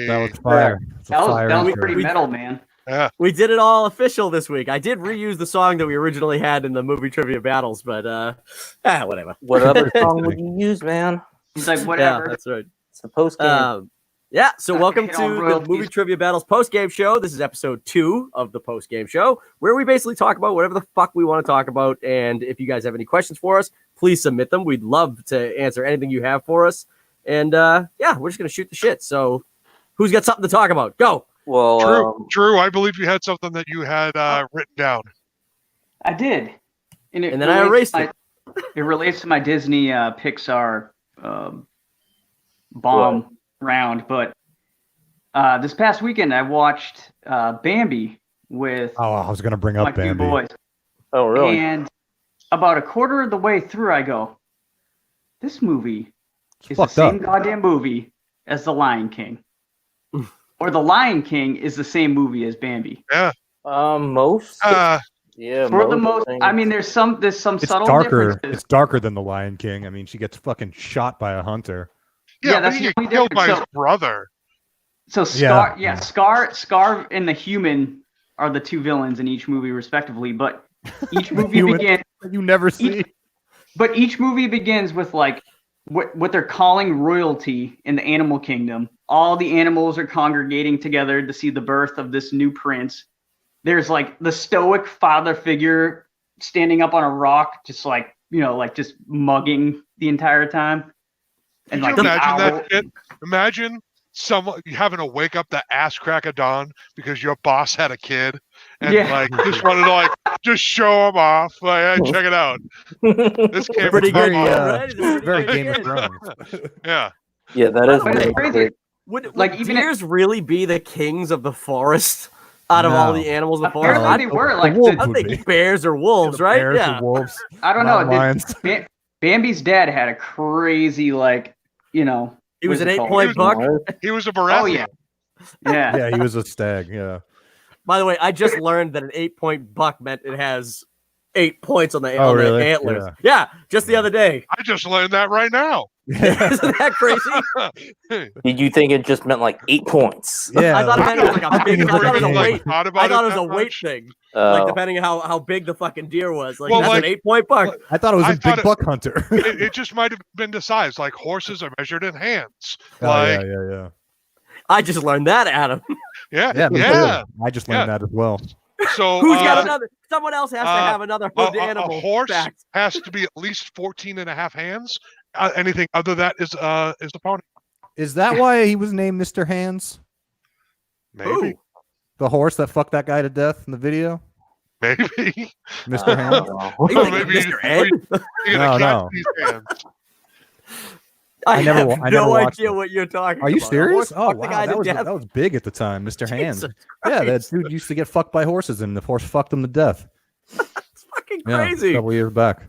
was fire. That was pretty metal, man. Yeah. We did it all official this week. I did reuse the song that we originally had in the movie trivia battles, but whatever. What other song would you use, man? He's like, whatever. Yeah, that's right. It's a post game. So welcome to the Movie Trivia Battles post-game show. This is episode 2 of the post-game show, where we basically talk about whatever the fuck we want to talk about. And if you guys have any questions for us, please submit them. We'd love to answer anything you have for us. And we're just going to shoot the shit. So who's got something to talk about? Go. Well, Drew, I believe you had something that you had written down. I did. And then I erased it. It relates to my Disney Pixar bomb round. But this past weekend, I watched Bambi with I was going to bring up my two Bambi. boys. oh, really? And about a quarter of the way through, I go, this movie is the same goddamn movie as The Lion King. Or The Lion King is the same movie as Bambi. Yeah. Most. Yeah. For the most, things. I mean, there's some It's subtle darker. differences. It's darker than The Lion King. I mean, she gets fucking shot by a hunter. Yeah, that's but he the get only killed by difference. his brother. So Scar and the human are the two villains in each movie, respectively. But each movie begins. You never see. But each movie begins with like what they're calling royalty in the animal kingdom. All the animals are congregating together to see the birth of this new prince. There's like the stoic father figure standing up on a rock, just like, just mugging the entire time. And Could like you the imagine owl. that shit? Imagine someone having to wake up the ass crack of dawn because your boss had a kid and just wanted to just show him off. Like, hey, check it out. This came Pretty from good. my mom. Right? Very Game of Thrones. Yeah. Yeah, that is But it's really crazy. great. Would Like, even deers really be the kings of the forest out of all No. the animals in the forest? Apparently they were like wolves I'm would thinking be. bears or wolves, right? Bears Yeah. and wolves. I don't know. Lions. Bambi's dad had a crazy He was an what's 8-point it called? buck. He was a Baratheon. Oh yeah, yeah. Yeah, he was a stag. Yeah. By the way, I just learned that an 8-point buck meant it has 8 points on the, Oh, on the really? antlers. Yeah, just the other day. I just learned that right now. Isn't that crazy? Did you think it just meant like 8 points? Yeah. I thought it was like a big. I I've thought it was a never weight. thought about I thought it it was a that weight much. thing. Oh. Like depending on how big the fucking deer was. Like Well, that's like- an 8-point buck. I thought it was I a thought big buck hunter. It just might have been the size. Like horses are measured in hands. Oh, Like, yeah. I just learned that, Adam. Yeah, me too. I just learned that as well. So Who's got another? Someone else has to have another hood a animal. horse fact. has to be at least 14 and a half hands. Anything other than that is the pony. Is that why he was named Mr. Hands? Maybe. Ooh. The horse that fucked that guy to death in the video? Maybe. Mr. Hands? Are you thinking Maybe Mr. Ed? You're No, gonna catch no. these hands. I never have wa- I never no watched idea it. what you're talking about. Are you A serious? horse Oh, fucked the guy wow. to death? That was big at the time, Mr. Hands. Jesus Yeah, that Christ. dude used to get fucked by horses, and the horse fucked him to death. It's fucking Yeah, crazy. a couple years back.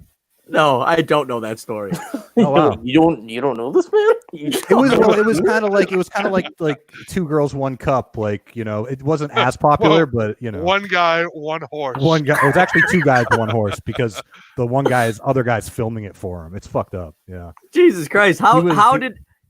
No, I don't know that story. Oh wow. You don't know this, man? It was kind of like Two Girls, One Cup. Like, it wasn't as popular, but One guy, one horse. one guy. It was actually two guys, one horse, because the other guy's filming it for him. It's fucked up. Yeah. Jesus Christ! He was-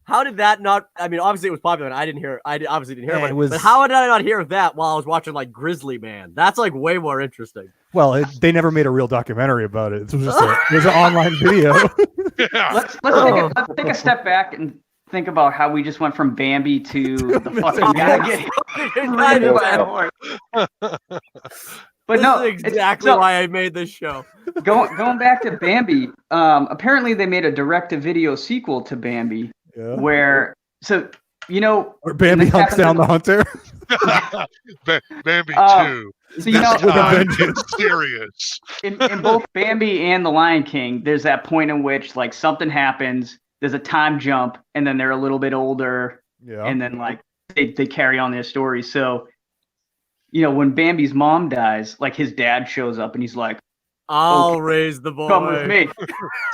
How did that not? I mean, obviously it was popular. And I didn't hear. I obviously didn't hear Yeah, about it. it was- But how did I not hear of that while I was watching like Grizzly Man? That's like way more interesting. Well, they never made a real documentary about it. It was just it was an online video. Yeah. Let's take a step back and think about how we just went from Bambi to the fucking guy getting ridden by a horse. But no, This is exactly why I made this show. going back to Bambi. Apparently they made a direct-to-video sequel to Bambi, where Or Bambi hunts down the hunter. Bambi 2. So This time it's serious. in both Bambi and The Lion King, there's that point in which like something happens, there's a time jump, and then they're a little bit older, Yeah. and then like they carry on their story. So, when Bambi's mom dies, like his dad shows up and he's like, I'll raise the boy. "Come with me."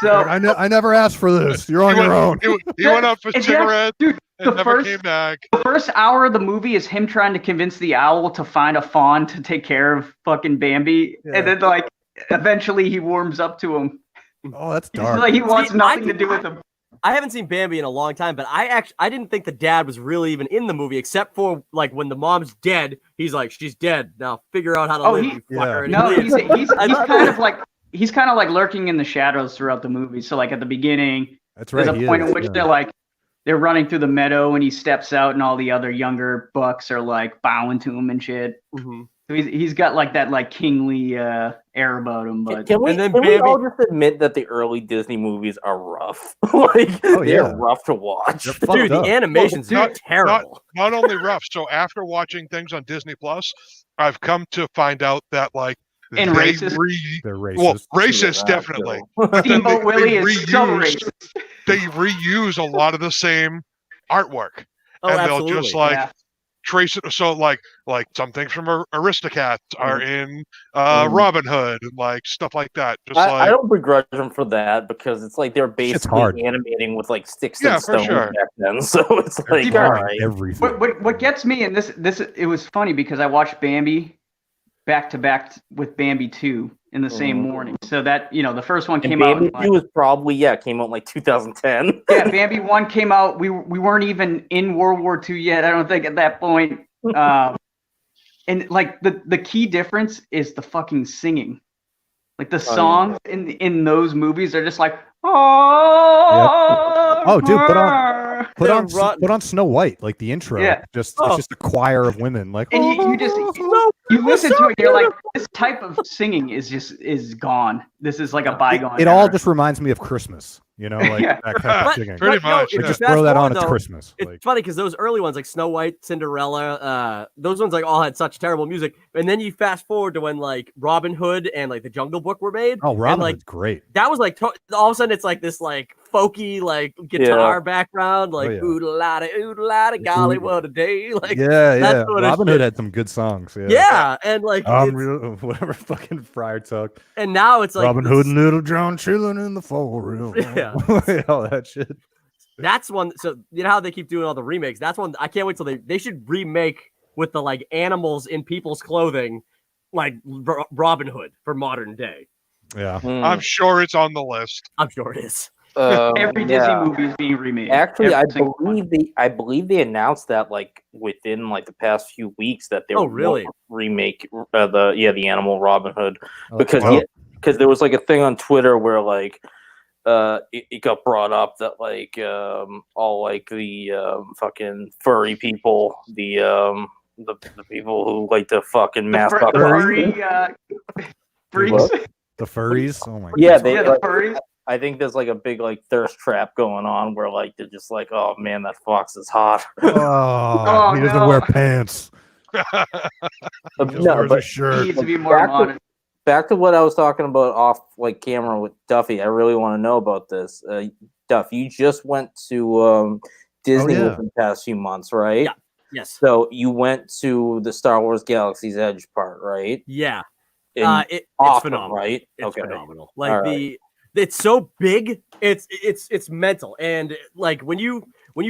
So I never asked for this. You're on He your own. went, he went up for Exactly. cigarettes dude, and the never first came back. the first hour of the movie is him trying to convince the owl to find a fawn to take care of fucking Bambi, Yeah. and then like eventually he warms up to him. Oh, that's He's dark. like he wants See, nothing to do with him. I haven't seen Bambi in a long time, but I didn't think the dad was really even in the movie, except for like when the mom's dead. He's like, she's dead. Now figure out how to live. You fucker. No, he's kind of like lurking in the shadows throughout the movie. So like at the beginning, that's right. There's a point in which they're running through the meadow and he steps out and all the other younger bucks are like bowing to him and shit. Mm-hmm. So he's got like that like kingly air about him. But can we all just admit that the early Disney movies are rough? They're rough to watch. Dude, the animation's terrible. Not only rough. So after watching things on Disney Plus, I've come to find out that like and racist. They're racist. Well, racist definitely. But Steamboat Willie is so racist. They reuse a lot of the same artwork, and they'll just trace it. So like some things from Aristocats are in Robin Hood and like stuff like that. I don't begrudge them for that because it's like they're basically animating with like sticks and stones back then. So it's like everything. What gets me, and this it was funny because I watched Bambi back to back with Bambi 2 in the same morning. So that, the first one came out. Bambi 2 was probably, came out in like 2010. Yeah, Bambi 1 came out. We weren't even in World War II yet, I don't think, at that point. And like the key difference is the fucking singing. Like the songs in those movies are just like, dude, put on Snow White, like the intro. Yeah. It's just a choir of women, like, and you listen to it, you're like, this type of singing is gone. This is like a bygone. It all just reminds me of Christmas, that kind of singing. Pretty much. Just throw that on at Christmas. It's funny because those early ones, like Snow White, Cinderella, those ones like all had such terrible music. And then you fast forward to when like Robin Hood and like the Jungle Book were made. Oh, Robin Hood's great. That was like all of a sudden it's like this like folky like guitar background, like oodle-lada, golly, what a day. Like Robin Hood had some good songs. Yeah, and like whatever fucking Friar Tuck. And now it's like Robin Hood and Little John chilling in the forest. Yeah. All that shit. That's one. So you know how they keep doing all the remakes. That's one. I can't wait till they should remake with the like animals in people's clothing, like Robin Hood for modern day. Yeah, I'm sure it's on the list. I'm sure it is. Every Disney movie is being remade. Actually, I believe they announced that like within like the past few weeks that they were remake the animal Robin Hood because there was like a thing on Twitter where like it got brought up that like all like the fucking furry people, the people who like to fucking mask up furry freaks. The furries. Oh my god. The furries. I think there's like a big like thirst trap going on where like they're just like, oh man, that fox is hot. He doesn't wear pants. No, but he needs to be more modern. Back to what I was talking about off like camera with Duffy. I really want to know about this. Duff, you just went to Disney within the past few months, right? Yeah. Yes. So you went to the Star Wars Galaxy's Edge part, right? Yeah. It's awesome, phenomenal, right? It's phenomenal. Like it's so big. It's mental. And like when you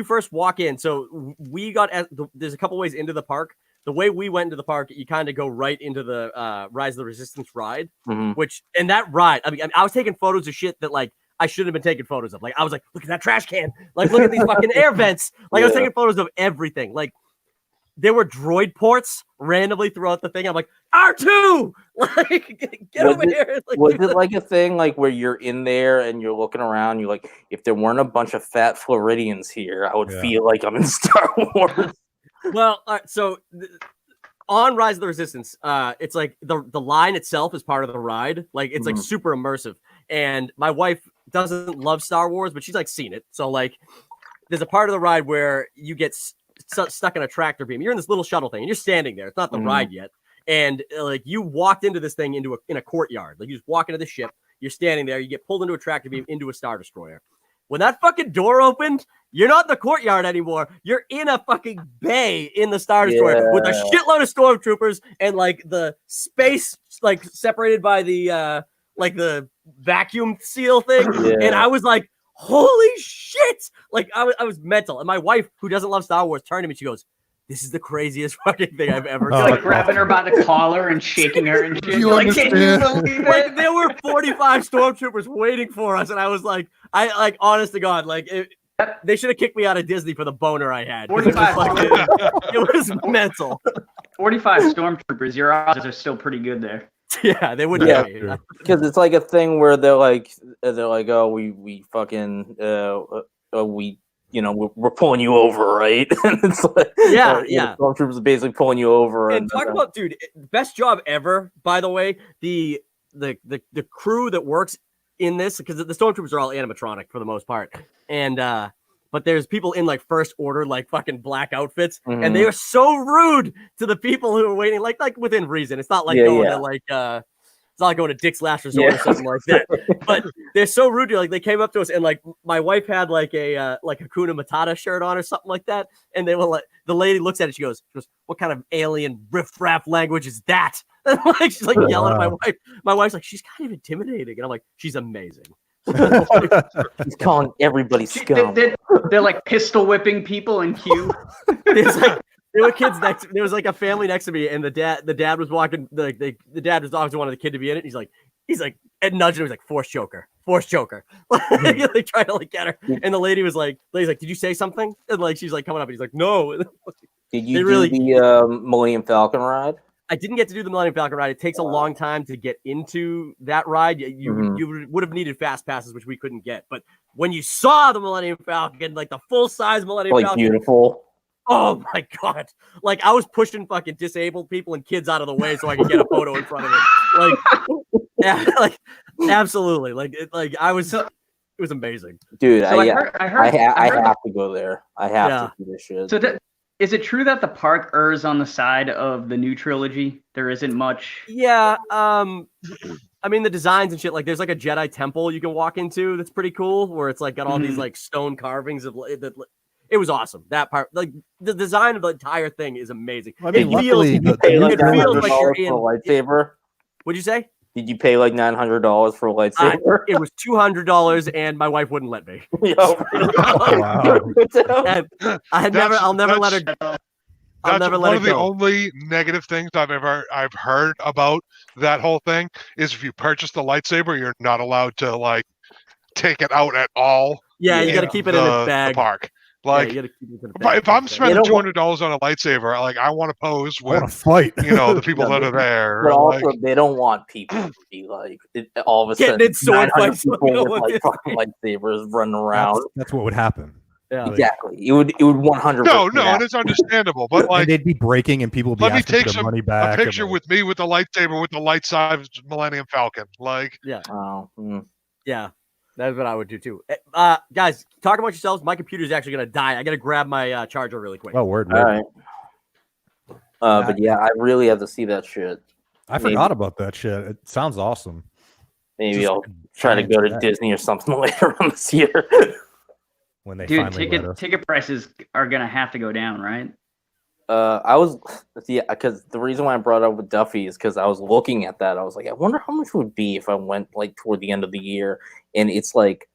first walk in, so we got there's a couple ways into the park. The way we went into the park, you kind of go right into the Rise of the Resistance ride, and that ride, I mean, I was taking photos of shit that like I shouldn't have been taking photos of. Like I was like, look at that trash can. Like look at these fucking air vents. Like I was taking photos of everything. Like there were droid ports randomly throughout the thing. I'm like, R2! Like, get over here. Like, was it like a thing like where you're in there and you're looking around, you're like, if there weren't a bunch of fat Floridians here, I would feel like I'm in Star Wars. Well, so on Rise of the Resistance, it's like the line itself is part of the ride. Like it's like super immersive. And my wife doesn't love Star Wars, but she's like seen it. So like there's a part of the ride where you get stuck in a tractor beam. You're in this little shuttle thing and you're standing there. It's not the ride yet. And like you walked into this thing in a courtyard. Like you just walk into the ship, you're standing there, you get pulled into a tractor beam into a Star Destroyer. When that fucking door opened, you're not in the courtyard anymore. You're in a fucking bay in the Star Destroyer with a shitload of stormtroopers and like the space like separated by the like the vacuum seal thing. And I was like, holy shit! Like I was mental. And my wife, who doesn't love Star Wars, turned to me. She goes, this is the craziest fucking thing I've ever You're done. like grabbing her by the collar and shaking her and shit. You You're like, can you understand? believe Like it? there were 45 stormtroopers waiting for us, and I was like, honest to God, like they should have kicked me out of Disney for the boner I had. 'Cause it was mental. 45 stormtroopers. Your odds are still pretty good there. Yeah, they wouldn't. Yeah. Yeah. Because it's like a thing where they're like, oh, we fucking, we're pulling you over, right? And it's like, Yeah. stormtroopers are basically pulling you over. And talk about, dude, best job ever. By the way, the crew that works in this, because the stormtroopers are all animatronic for the most part, and but there's people in like first order, like fucking black outfits, and they are so rude to the people who are waiting, like within reason. It's not like going to like it's not like going to Dick's Last Resort or something like that. But they're so rude. Like they came up to us, and like my wife had like a Hakuna Matata shirt on or something like that, and they were like, the lady looks at it, she goes, "What kind of alien riff-raff language is that?" And like she's like yelling at my wife. My wife's like, she's kind of intimidating, and I'm like, she's amazing. He's calling everybody scum. They're like pistol whipping people in queue. There were kids next. There was like a family next to me, and the dad was walking. The dad was always wanted the kid to be in it. He's like, and nudged him. He's like, force choker. They try to like get her, and the lady's like, did you say something? And like she's like coming up, and he's like, no. Did you do the Millennium Falcon ride? I didn't get to do the Millennium Falcon ride. It takes a long time to get into that ride. You would have needed fast passes, which we couldn't get. But when you saw the Millennium Falcon, like the full size Millennium Falcon, beautiful. Oh my God. Like I was pushing fucking disabled people and kids out of the way so I could get a photo in front of it. Like, yeah, like absolutely. It was amazing. Dude, So I heard have to go there. I have to do this shit. So is it true that the park errs on the side of the new trilogy? There isn't much. Yeah. I mean the designs and shit, like there's like a Jedi temple you can walk into that's pretty cool, where it's like got all these like stone carvings of that. It was awesome. That part, like the design of the entire thing, is amazing. I mean, it feels like you're in a lightsaber. What'd you say? Did you pay like $900 for a lightsaber? It was $200, and my wife wouldn't let me. Wow. I'll never let her. I'll never let her go. One of the only negative things I've heard about that whole thing is if you purchase the lightsaber, you're not allowed to like take it out at all. Yeah, you got to keep it in its bag. The park. Like, if I'm spending $200 on a lightsaber, like I want to pose with, fight. The people that are there. But also, they don't want people to be like all of a sudden getting in sword fights people with like fucking lightsabers running around. That's what would happen. Yeah, exactly. It would 100%. No, and it's understandable, but like and they'd be breaking, and people would be asking for their money back. A picture with me with the lightsaber with the light-size Millennium Falcon, like yeah. That's what I would do too. Guys, talk about yourselves. My computer's actually gonna die. I gotta grab my charger really quick. Oh, word. All right. But yeah, I really have to see that shit. I forgot about that shit. It sounds awesome. Maybe I'll try to go to Disney or something later on this year. When they ticket prices are gonna have to go down, right? Because the reason why I brought up with Duffy is because I was looking at that. I was like, I wonder how much it would be if I went like toward the end of the year, and it's like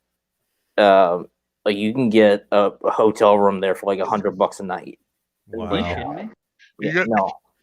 you can get a hotel room there for like $100 a night. Wow.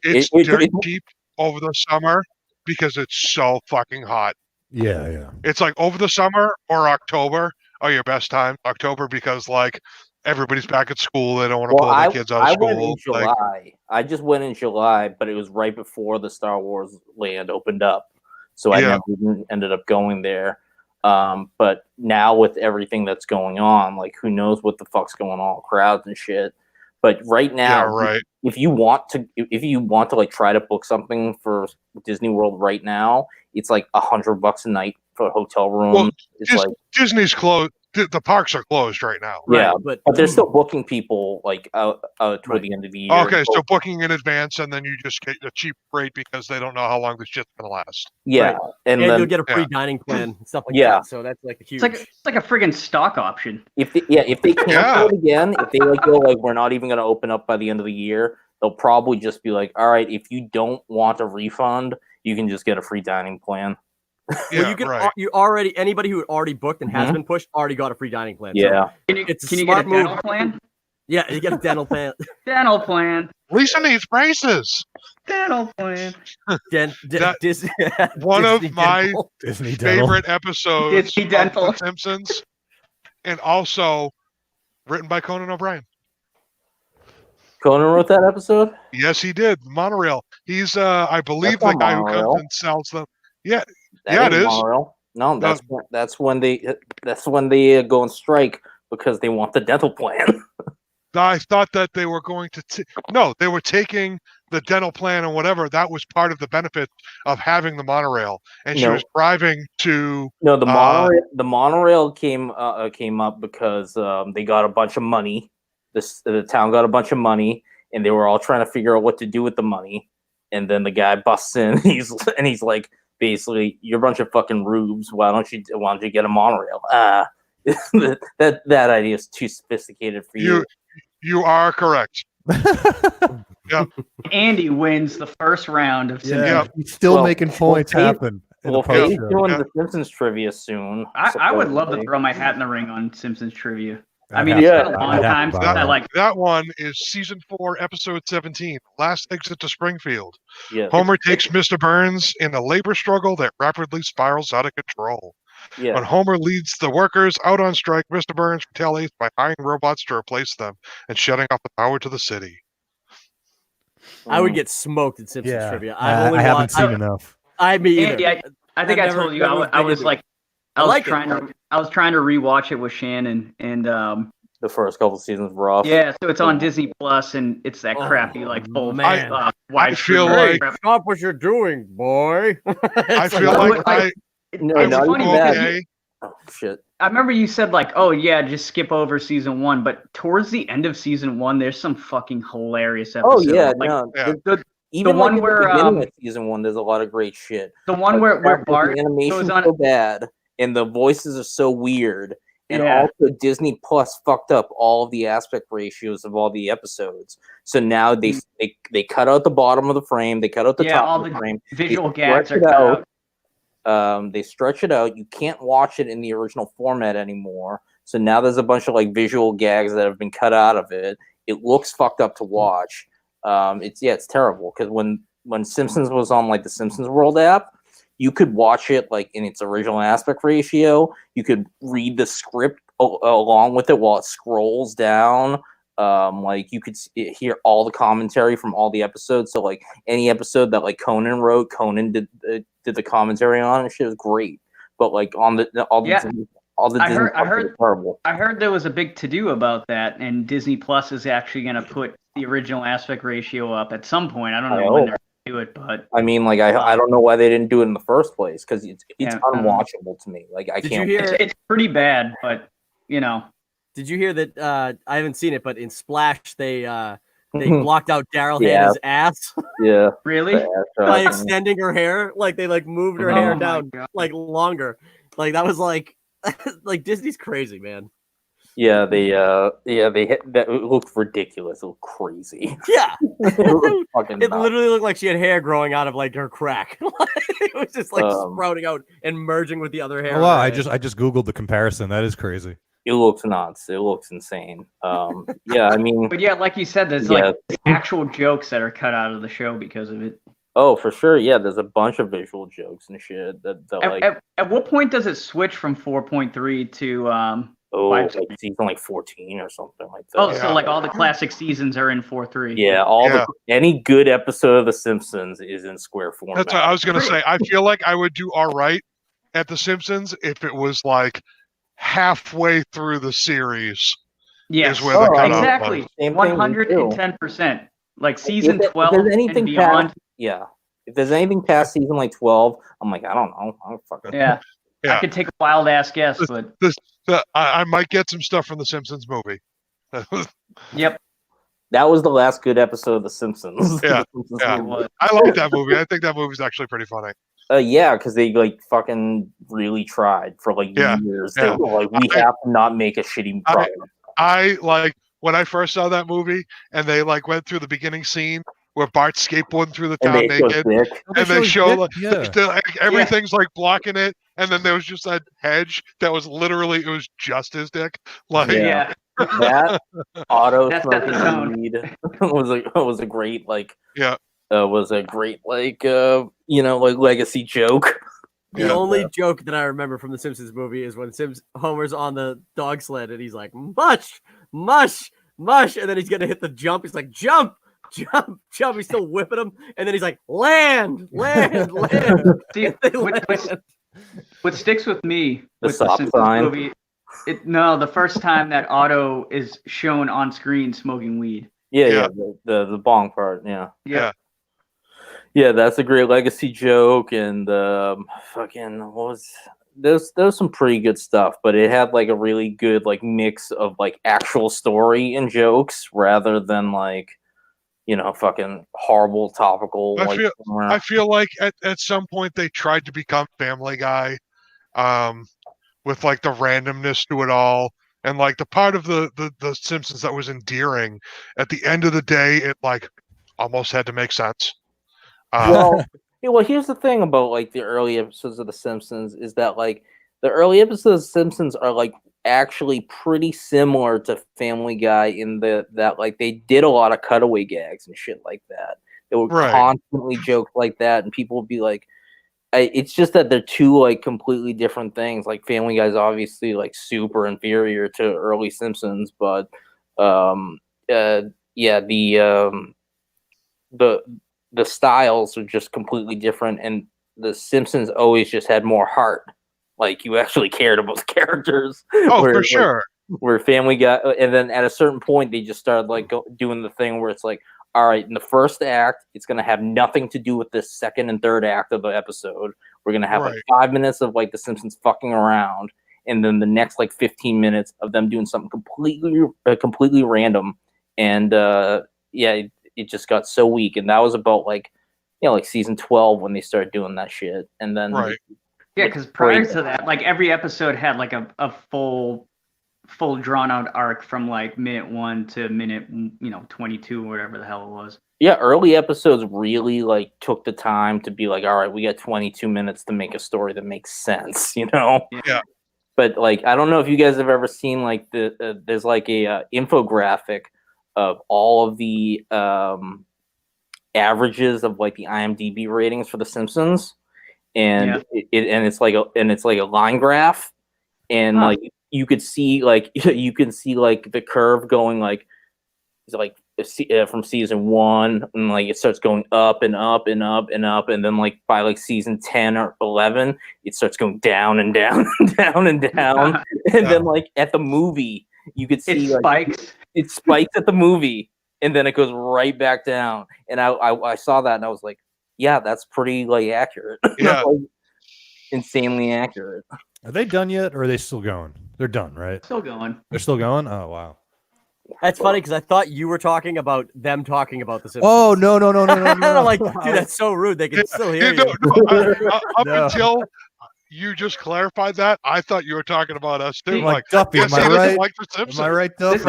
It's dirt cheap over the summer because it's so fucking hot. Yeah. It's like over the summer or October are your best time. October because like everybody's back at school. They don't want to pull their kids out of school. I went in July. I just went in July, but it was right before the Star Wars land opened up. So I never ended up going there. But now with everything that's going on, like who knows what the fuck's going on, crowds and shit. But right now, if you want to like try to book something for Disney World right now, it's like $100 a night for a hotel room. Well, it's Disney's closed. The parks are closed right now. Yeah, but they're still booking people like out toward the end of the year. Okay, so booking in advance, and then you just get a cheap rate because they don't know how long this shit's gonna last. Yeah, and then you'll get a free dining plan and stuff like that. So that's like a huge. It's like a friggin' stock option. If they cancel it again, if they go like we're not even gonna open up by the end of the year, they'll probably just be like, all right, if you don't want a refund, you can just get a free dining plan. Well, you can. You already anybody who already booked and has been pushed already got a free dining plan. Yeah. So can you get a dental plan? Yeah, you get a dental plan. Dental plan. Lisa needs braces. Dental plan. Disney, One of Disney my dental. Disney Dental. favorite episodes Disney of Dental. The Simpsons, and also written by Conan O'Brien. Conan wrote that episode? Yes, he did. Monorail. He's, I believe, That's the not guy who Monorail. comes and sells them. Yeah, That yeah, it ain't is. Monorail. No, that's when they go on strike because they want the dental plan. I thought that they were going to. No, they were taking the dental plan and whatever. That was part of the benefit of having the monorail, and she No. was driving to. No, the monorail came up because they got a bunch of money. The town got a bunch of money, and they were all trying to figure out what to do with the money. And then the guy busts in. And he's like, basically, you're a bunch of fucking rubes. Why don't you get a monorail? That idea is too sophisticated for you. You are correct. Yep. Andy wins the first round of Simpsons. Yeah, he's still making points happen. Well, Faye's doing the Simpsons trivia soon. I would love to throw my hat in the ring on Simpsons trivia. I mean, I'd it's have been a to- long I'd have time to since buy I that. like. That one is season 4, episode 17. Last exit to Springfield. Yeah. Homer takes Mr. Burns in a labor struggle that rapidly spirals out of control. Yeah. When Homer leads the workers out on strike, Mr. Burns retaliates by hiring robots to replace them and shutting off the power to the city. I would get smoked in Simpsons Yeah, trivia. I haven't seen enough. Me either. Andy, I think I never- told you never I was been like, I I was like it. trying to rewatch it with Shannon, and The first couple seasons were rough. yeah, so it's on Disney Plus, and it's that crappy like full man. wide feel screen like- crap. Stop what you're doing, boy. I feel like No, I not would even be that. okay. Oh, shit. I remember you said like, oh yeah, just skip over season 1, but towards the end of season 1, there's some fucking hilarious Oh episodes. yeah, like, no. Yeah. Even one like where, at the beginning of season 1, there's a lot of great shit. the one Like, where the Bart animation's goes on. so bad and the voices are so weird, and Yeah. also Disney Plus fucked up all of the aspect ratios of all the episodes. So now they cut out the bottom of the frame, they cut out the Yeah, top all of the the frame. visual They gags stretch are it cut out. They stretch it out. You can't watch it in the original format anymore. So now there's a bunch of like visual gags that have been cut out of it. It looks fucked up to watch. It's terrible because when Simpsons was on like the Simpsons World app, you could watch it like in its original aspect ratio. You could read the script along with it while it scrolls down. Like you could hear all the commentary from all the episodes. So like any episode that like Conan wrote, Conan did the commentary on, and shit was great. But like all the Disney I heard are terrible. I heard there was a big to-do about that, and Disney Plus is actually going to put the original aspect ratio up at some point. I don't know when they're going to do it, but I mean, like I don't know why they didn't do it in the first place because it's Yeah, unwatchable to me. Like I Did can't. you hear? it's pretty bad. But you know, Did you hear that? I haven't seen it, but in Splash they blocked out Daryl Yeah. Hannah's ass Yeah. really, by extending her hair. Like they like moved her hair Oh my down God. like longer. Like that was like like Disney's crazy, man. Yeah, that it looked ridiculous. It looked crazy. Yeah, It looked fucking it nuts. literally looked like she had hair growing out of like her crack. It was just like sprouting out and merging with the other hair. Oh, wow, I just googled the comparison. That is crazy. It looks nuts. It looks insane. Yeah, I mean, but yeah, like you said, there's like actual jokes that are cut out of the show because of it. oh, for sure. Yeah, there's a bunch of visual jokes and shit that like. At what point does it switch from 4.3 to Like season like 14 or something like that. Oh, so like all the classic seasons are in 4.3. Yeah, any good episode of The Simpsons is in square format. That's what I was gonna say. I feel like I would do all right at The Simpsons if it was like halfway through the series. Yes, is where the cutoff exactly. was. Same thing with you. 110%. Like season If 12 there's anything and beyond. Yeah, if there's anything past season like 12, I'm like, I don't know. I don't fucking. Yeah. Yeah. I could take a wild ass guess, but I might get some stuff from the Simpsons movie. yep. That was the last good episode of The Simpsons. Yeah, The Simpsons yeah. movie. I like that movie. I think that movie's actually pretty funny. Yeah, because they like fucking really tried for like years. They Yeah. were like, we have to not make a shitty product. I like when I first saw that movie and they like went through the beginning scene where Bart's skateboarding through the town And they show naked, dick. and they show like, yeah. like, everything's like blocking it, and then there was just that hedge that was literally it was just his dick. Like Yeah. Yeah. that Otto That set the smoking tone. weed was a great like Yeah. Was a great like like legacy joke. The only joke that I remember from the Simpsons movie is when Homer's on the dog sled and he's like, mush, mush, mush. And then he's going to hit the jump. He's like, jump, jump, jump. He's still whipping him. And then he's like, land, land, land. See, what sticks with me The with the stop Simpsons sign. movie, the first time that Otto is shown on screen smoking weed. Yeah, the bong part, yeah. Yeah, that's a great legacy joke, and there's some pretty good stuff, but it had like a really good like mix of like actual story and jokes rather than like fucking horrible topical. I feel like at some point they tried to become Family Guy, with like the randomness to it all, and like the part of the Simpsons that was endearing. At the end of the day, it like almost had to make sense. Well, here's the thing about like the early episodes of The Simpsons is that like the early episodes of The Simpsons are like actually pretty similar to Family Guy in that like they did a lot of cutaway gags and shit like that. They would constantly joke like that, and people would be like, it's just that they're two like completely different things. Like Family Guy's obviously like super inferior to early Simpsons, but the styles are just completely different, and the Simpsons always just had more heart. Like you actually cared about the characters. For sure. Where Family Guy, and then at a certain point they just started like doing the thing where it's like, all right, in the first act, it's gonna have nothing to do with the second and third act of the episode. We're gonna have like 5 minutes of like the Simpsons fucking around, and then the next like 15 minutes of them doing something completely random, and it just got so weak, and that was about like season 12 when they started doing that shit, and then because prior to that, like every episode had like a full drawn out arc from like minute 1 to minute 22 or whatever the hell it was. Yeah, early episodes really like took the time to be like, all right, we got 22 minutes to make a story that makes sense, Yeah. But like, I don't know if you guys have ever seen like there's like a infographic of all of the averages of like the IMDb ratings for The Simpsons, and it's like a line graph, and like you can see like the curve going like from season 1, and like it starts going up and up and up and up, and then like by like season 10 or 11 it starts going down and down and down and down, and then like at the movie you could see it spikes at the movie, and then it goes right back down. And I saw that and I was like, yeah, that's pretty like accurate. Yeah. Like, insanely accurate. Are they done yet, or are they still going? They're done, right? Still going. They're still going? Oh, wow. That's funny because I thought you were talking about them talking about the Simpsons. Oh, no. I'm like, dude, that's so rude. They can still hear you. Until you just clarified that, I thought you were talking about us too. Like Duffy, am I right? Like The Simpsons. Am I right, Duffy?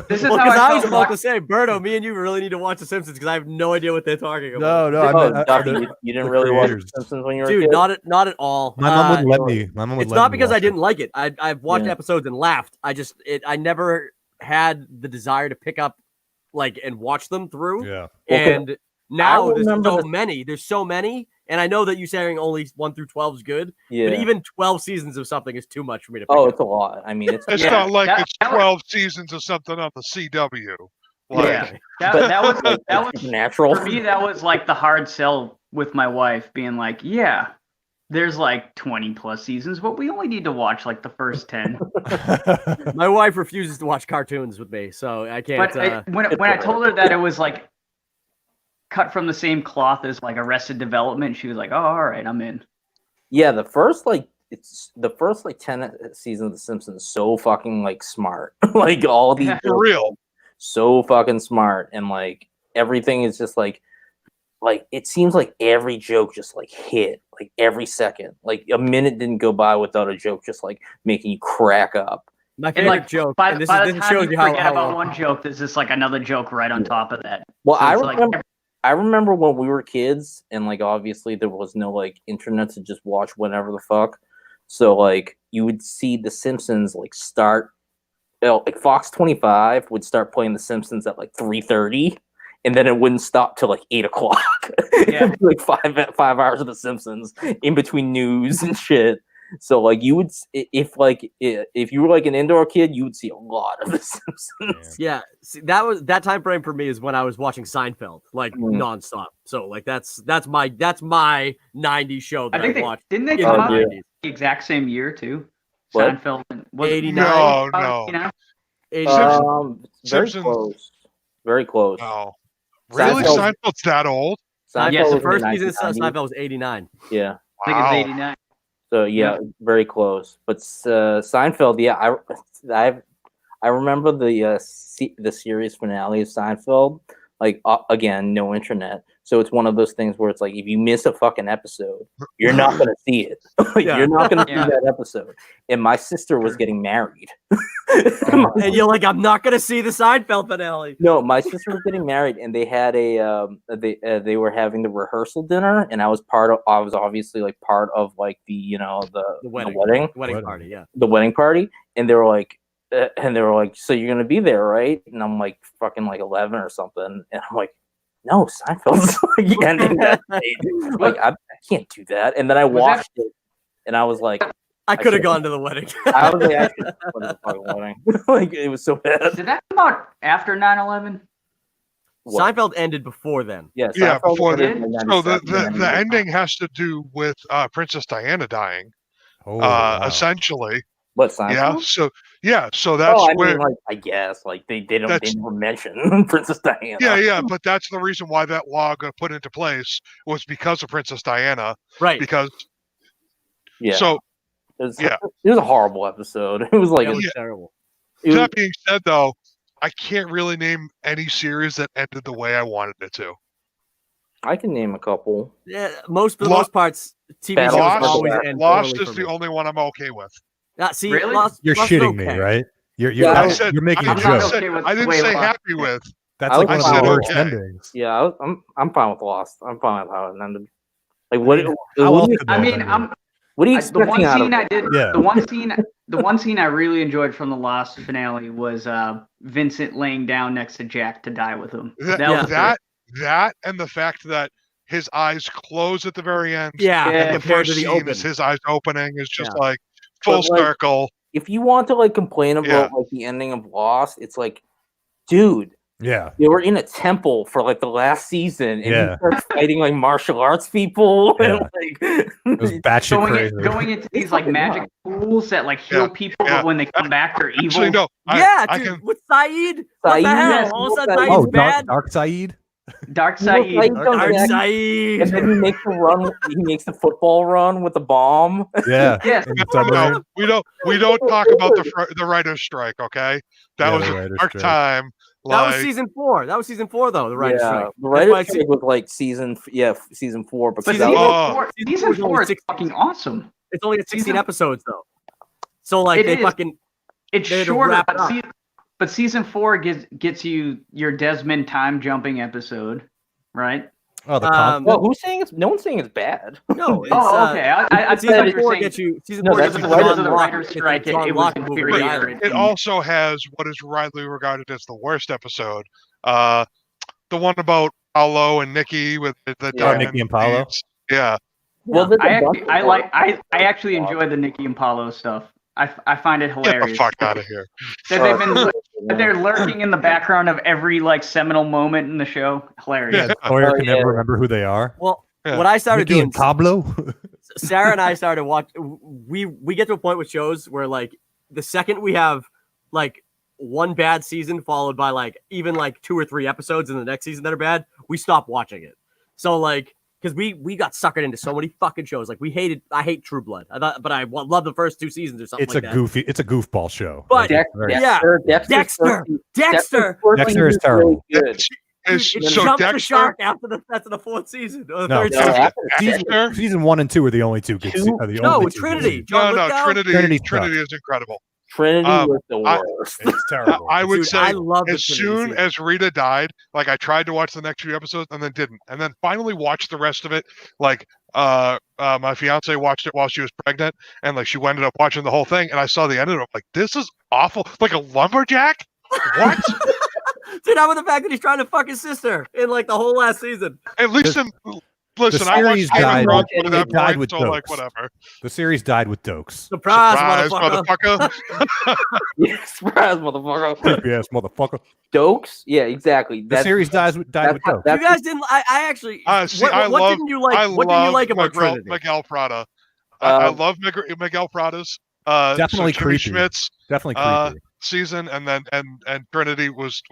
This is Well, how because I I was felt about to say, Berto, me and you really need to watch The Simpsons because I have no idea what they're talking about. No. Duffy, you didn't really watch The Simpsons when you were a kid? Dude, not at all. My mom wouldn't let me. My mom would It's let not me because I watch didn't like it. I've watched episodes and laughed. I never had the desire to pick up like and watch them through. Yeah. And now there's so many. And I know that you saying only 1 through 12 is good, but even 12 seasons of something is too much for me to pick up. It's a lot. I mean, it's not like it's 12 seasons of something on the CW. Like, that was natural. For me, that was like the hard sell with my wife being like, yeah, there's like 20 plus seasons, but we only need to watch like the first 10. My wife refuses to watch cartoons with me, so I can't. But when I told her that it was like cut from the same cloth as like Arrested Development, she was like, "Oh, all right, I'm in." Yeah, the first 10 seasons of The Simpsons is so fucking like smart. Like all these for real, so fucking smart, and like everything is just like it seems like every joke just like hit like every second. Like a minute didn't go by without a joke just like making you crack up. My favorite joke. By the time shows you forget about one joke, there's just like another joke right on top of that. Well, So I remember when we were kids, and like obviously there was no like internet to just watch whatever the fuck. So like you would see The Simpsons like start like Fox 25 would start playing The Simpsons at like 3:30, and then it wouldn't stop till like 8 o'clock. Yeah. Like 5 hours of The Simpsons in between news and shit. So like you would, if you were like an indoor kid, you would see a lot of The Simpsons. Yeah, see, that time frame for me is when I was watching Seinfeld like nonstop. So like that's my 90s show that I think watched. Didn't they in come the out 90s. the exact same year too? What? Seinfeld was 89? No. 89. Very Simpsons. close. Very close. Oh, really? Seinfeld- Seinfeld's that old? Seinfeld Yes, the was in First season of 1990. Seinfeld was 89. Yeah. I think Wow. it's 89. So yeah, very close. But Seinfeld, yeah, I remember the series finale of Seinfeld. Like again, no internet, so it's one of those things where it's like if you miss a fucking episode, you're not gonna see it. You're not gonna see that episode. And my sister was getting married, And you're like, I'm not gonna see the Seinfeld finale. No, my sister was getting married, and they had they were having the rehearsal dinner, and I was obviously like part of like the wedding party, yeah. the wedding party, and they were like, so you're gonna be there, right? And I'm like fucking like 11 or something, and I'm like, no, Seinfeld's like ending that day. Like I can't do that. And then I watched it, and I was like, I could have gone to the wedding. I was like, actually, what is the fucking wedding? Like it was so bad. Did that come out after 9/11? What? Seinfeld ended before then. Yeah, Yeah, Seinfeld before ended the in so the 97, the ending has to do with Princess Diana dying, Oh, wow. essentially. What Seinfeld? So that's I where. mean, like I guess like they never mention Princess Diana. Yeah, but that's the reason why that law got put into place was because of Princess Diana. Right. Because Yeah. so It was a horrible episode. It was like That was terrible. that being said, though, I can't really name any series that ended the way I wanted it to. I can name a couple. Yeah, for the most parts, TV shows Lost- always end Lost poorly is for the me. only one I'm okay with. See, Really? You're Lost is shitting me, okay. right? You're Yeah, you're making a I'm not joke. okay with I the didn't way say Lost happy with. That's I like was one of the said worst okay. endings. Yeah, I'm fine with Lost. I'm fine with how it ended. Like what? How What else do you, could I those mean, end? what are you the one expecting out of scene it? I did, Yeah. the one scene I really enjoyed from the Lost finale was Vincent laying down next to Jack to die with him. That and the fact that his eyes close at the very end. Yeah, Yeah. The compared first to the scene open. is his eyes opening is just Yeah. like full But, like, circle. If you want to like complain about like the ending of Lost, it's like, dude, Yeah. they were in a temple for like the last season, and Yeah. he starts fighting like martial arts people, and Yeah. like It was batshit crazy. going into these like fucking magic nuts. pools that like heal people, yeah. but when they come back they're evil. Actually, no. Yeah, I dude, can. with Saeed? What the Saeed, hell? yes, All of a sudden, Saeed. Saeed's Oh, bad? Dark Saeed. Dark You know, Saeed. Saeed comes Dark back, Saeed. and then he makes the run. He makes the football run with the bomb. Yeah. Yes. In the No, submarine. we don't talk about the writers' strike. Okay, that Yeah, was the a writers' dark strike. time. That was Like, season 4. That was season 4, though. The writer's strike. The That's why writer's it's- strike was like season 4, But because season that was, four, season season four is only 4 is 16. fucking awesome. It's only at 16 season- episodes, though. So, like, It they is. fucking... It's They had to shorter, wrap it but, up. but season 4 gets you your Desmond time jumping episode, right? Oh, the well, who's saying it's? No one's saying it's bad. No, it's... Oh, okay. I Season thought you were 4 saying gets you... Season No, 4 that's gets you the because writer's of the John writer's Locke. strike, It's John it was Locke movie inferior. Island. it also has what is widely regarded as the worst episode. The one about Paulo and Nikki with the Yeah. diamond Nikki and Paulo? beads. Yeah. Well, there's a I bunch actually, of I actually enjoy the Nikki and Paulo stuff. I find it Get the hilarious fuck out of here. that they've been that they're lurking in the background of every like seminal moment in the show. Hilarious. Yeah, Sawyer Oh, can yeah. never remember who they are. Well, Yeah. what I started Mickey doing... and Pablo. Sarah and I started watching. We get to a point with shows where like the second we have like one bad season followed by like even like 2 or 3 episodes in the next season that are bad, we stop watching it. So like because we got suckered into so many fucking shows. Like I hate True Blood. I love the first 2 seasons or something. It's like a that. goofy. It's a goofball show. But- Like, it's very- Yeah. Dexter Dexter is terrible. Good. It So jumped the Dexter, shark after the 4th season or the No. 3rd No, season. after Dexter. Season 1 and 2 are the only two good. Two? Are the No, only it's two Trinity. good. John No, Lithgow? Trinity Trinity's is incredible. Trinity Um, was the I- worst. It's terrible. I would Dude, say I love the as Trinity soon season. as Rita died, like I tried to watch the next few episodes and then didn't, and then finally watched the rest of it like my fiance watched it while she was pregnant, and like she ended up watching the whole thing, and I saw the end of it. I'm like, this is awful. Like a lumberjack. What? Dude, how about the fact that he's trying to fuck his sister in like the whole last season? At least listen, I watched Game of Thrones at that point, so like whatever. The series died with Dokes. Surprise motherfucker. Yeah, surprise, motherfucker. Creepy ass motherfucker. Dokes? Yeah, exactly. The series died with Dokes. You guys didn't. I actually. See, what didn't you like? What didn't you like about Trinity? Miguel Prada. I love Miguel Prada's. Definitely creepy. Schmidt's, definitely creepy. Season, and then and Trinity was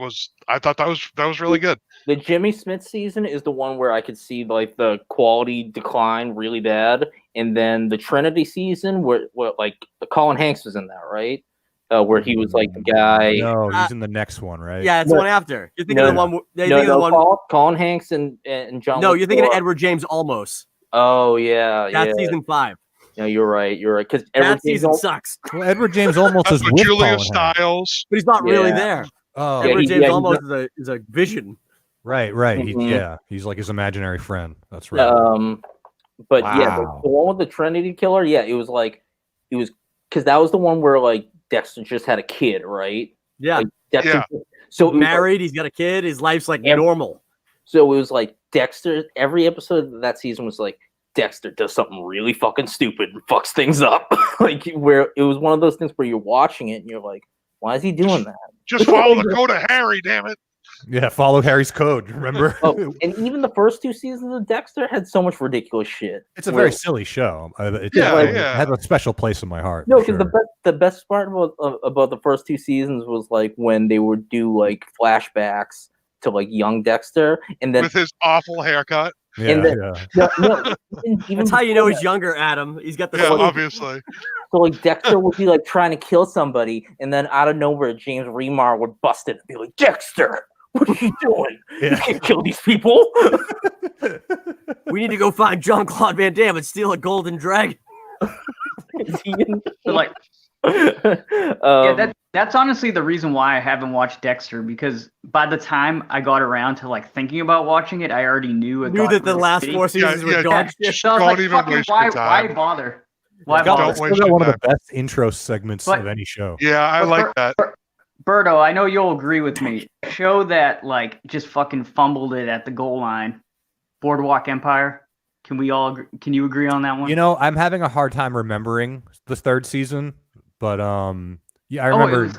I thought that was really good. The Jimmy Smith season is the one where I could see like the quality decline really bad, and then the Trinity season where like Colin Hanks was in that, right? Where he was like the guy. No, he's in the next one, right? Yeah, it's the one after. You're thinking of the one. Colin Hanks and John. No, you're thinking of Edward James Olmos. Oh yeah, that's season 5. No, you're right. Because that season sucks. Well, Edward James Olmos is with Julia Colin Stiles, but he's not really there. Oh, Edward James Olmos is a vision. Right. Mm-hmm. He's like his imaginary friend. That's right. But yeah, the one with the Trinity Killer. Yeah, it was because that was the one where like Dexter just had a kid, right? Yeah. Like, Dexter, so married, he's got a kid. His life's like normal. So it was like Dexter. Every episode of that season was like Dexter does something really fucking stupid and fucks things up. Like where it was one of those things where you're watching it and you're like, why is he doing that? Just follow the code of Harry, damn it. Yeah, follow Harry's code. Remember? And even the first 2 seasons of Dexter had so much ridiculous shit. It's a very silly show. It had a special place in my heart. No, because the best part about the first 2 seasons was like when they would do like flashbacks to like young Dexter, and then with his awful haircut. That's how you know he's younger, Adam. He's got the obviously. So like Dexter would be like trying to kill somebody, and then out of nowhere, James Remar would bust it and be like, "Dexter, what are you doing? You can't kill these people." We need to go find Jean-Claude Van Damme and steal a golden dragon. Like, that's honestly the reason why I haven't watched Dexter, because by the time I got around to like thinking about watching it, I already knew that the last 4 seasons were dog shit. So I was like, why bother? Why bother? It's got one of the best intro segments of any show. Yeah, I like that. Berto, I know you'll agree with me. A show that like just fucking fumbled it at the goal line. Boardwalk Empire. Can you agree on that one? You know, I'm having a hard time remembering the 3rd season, but yeah, I remember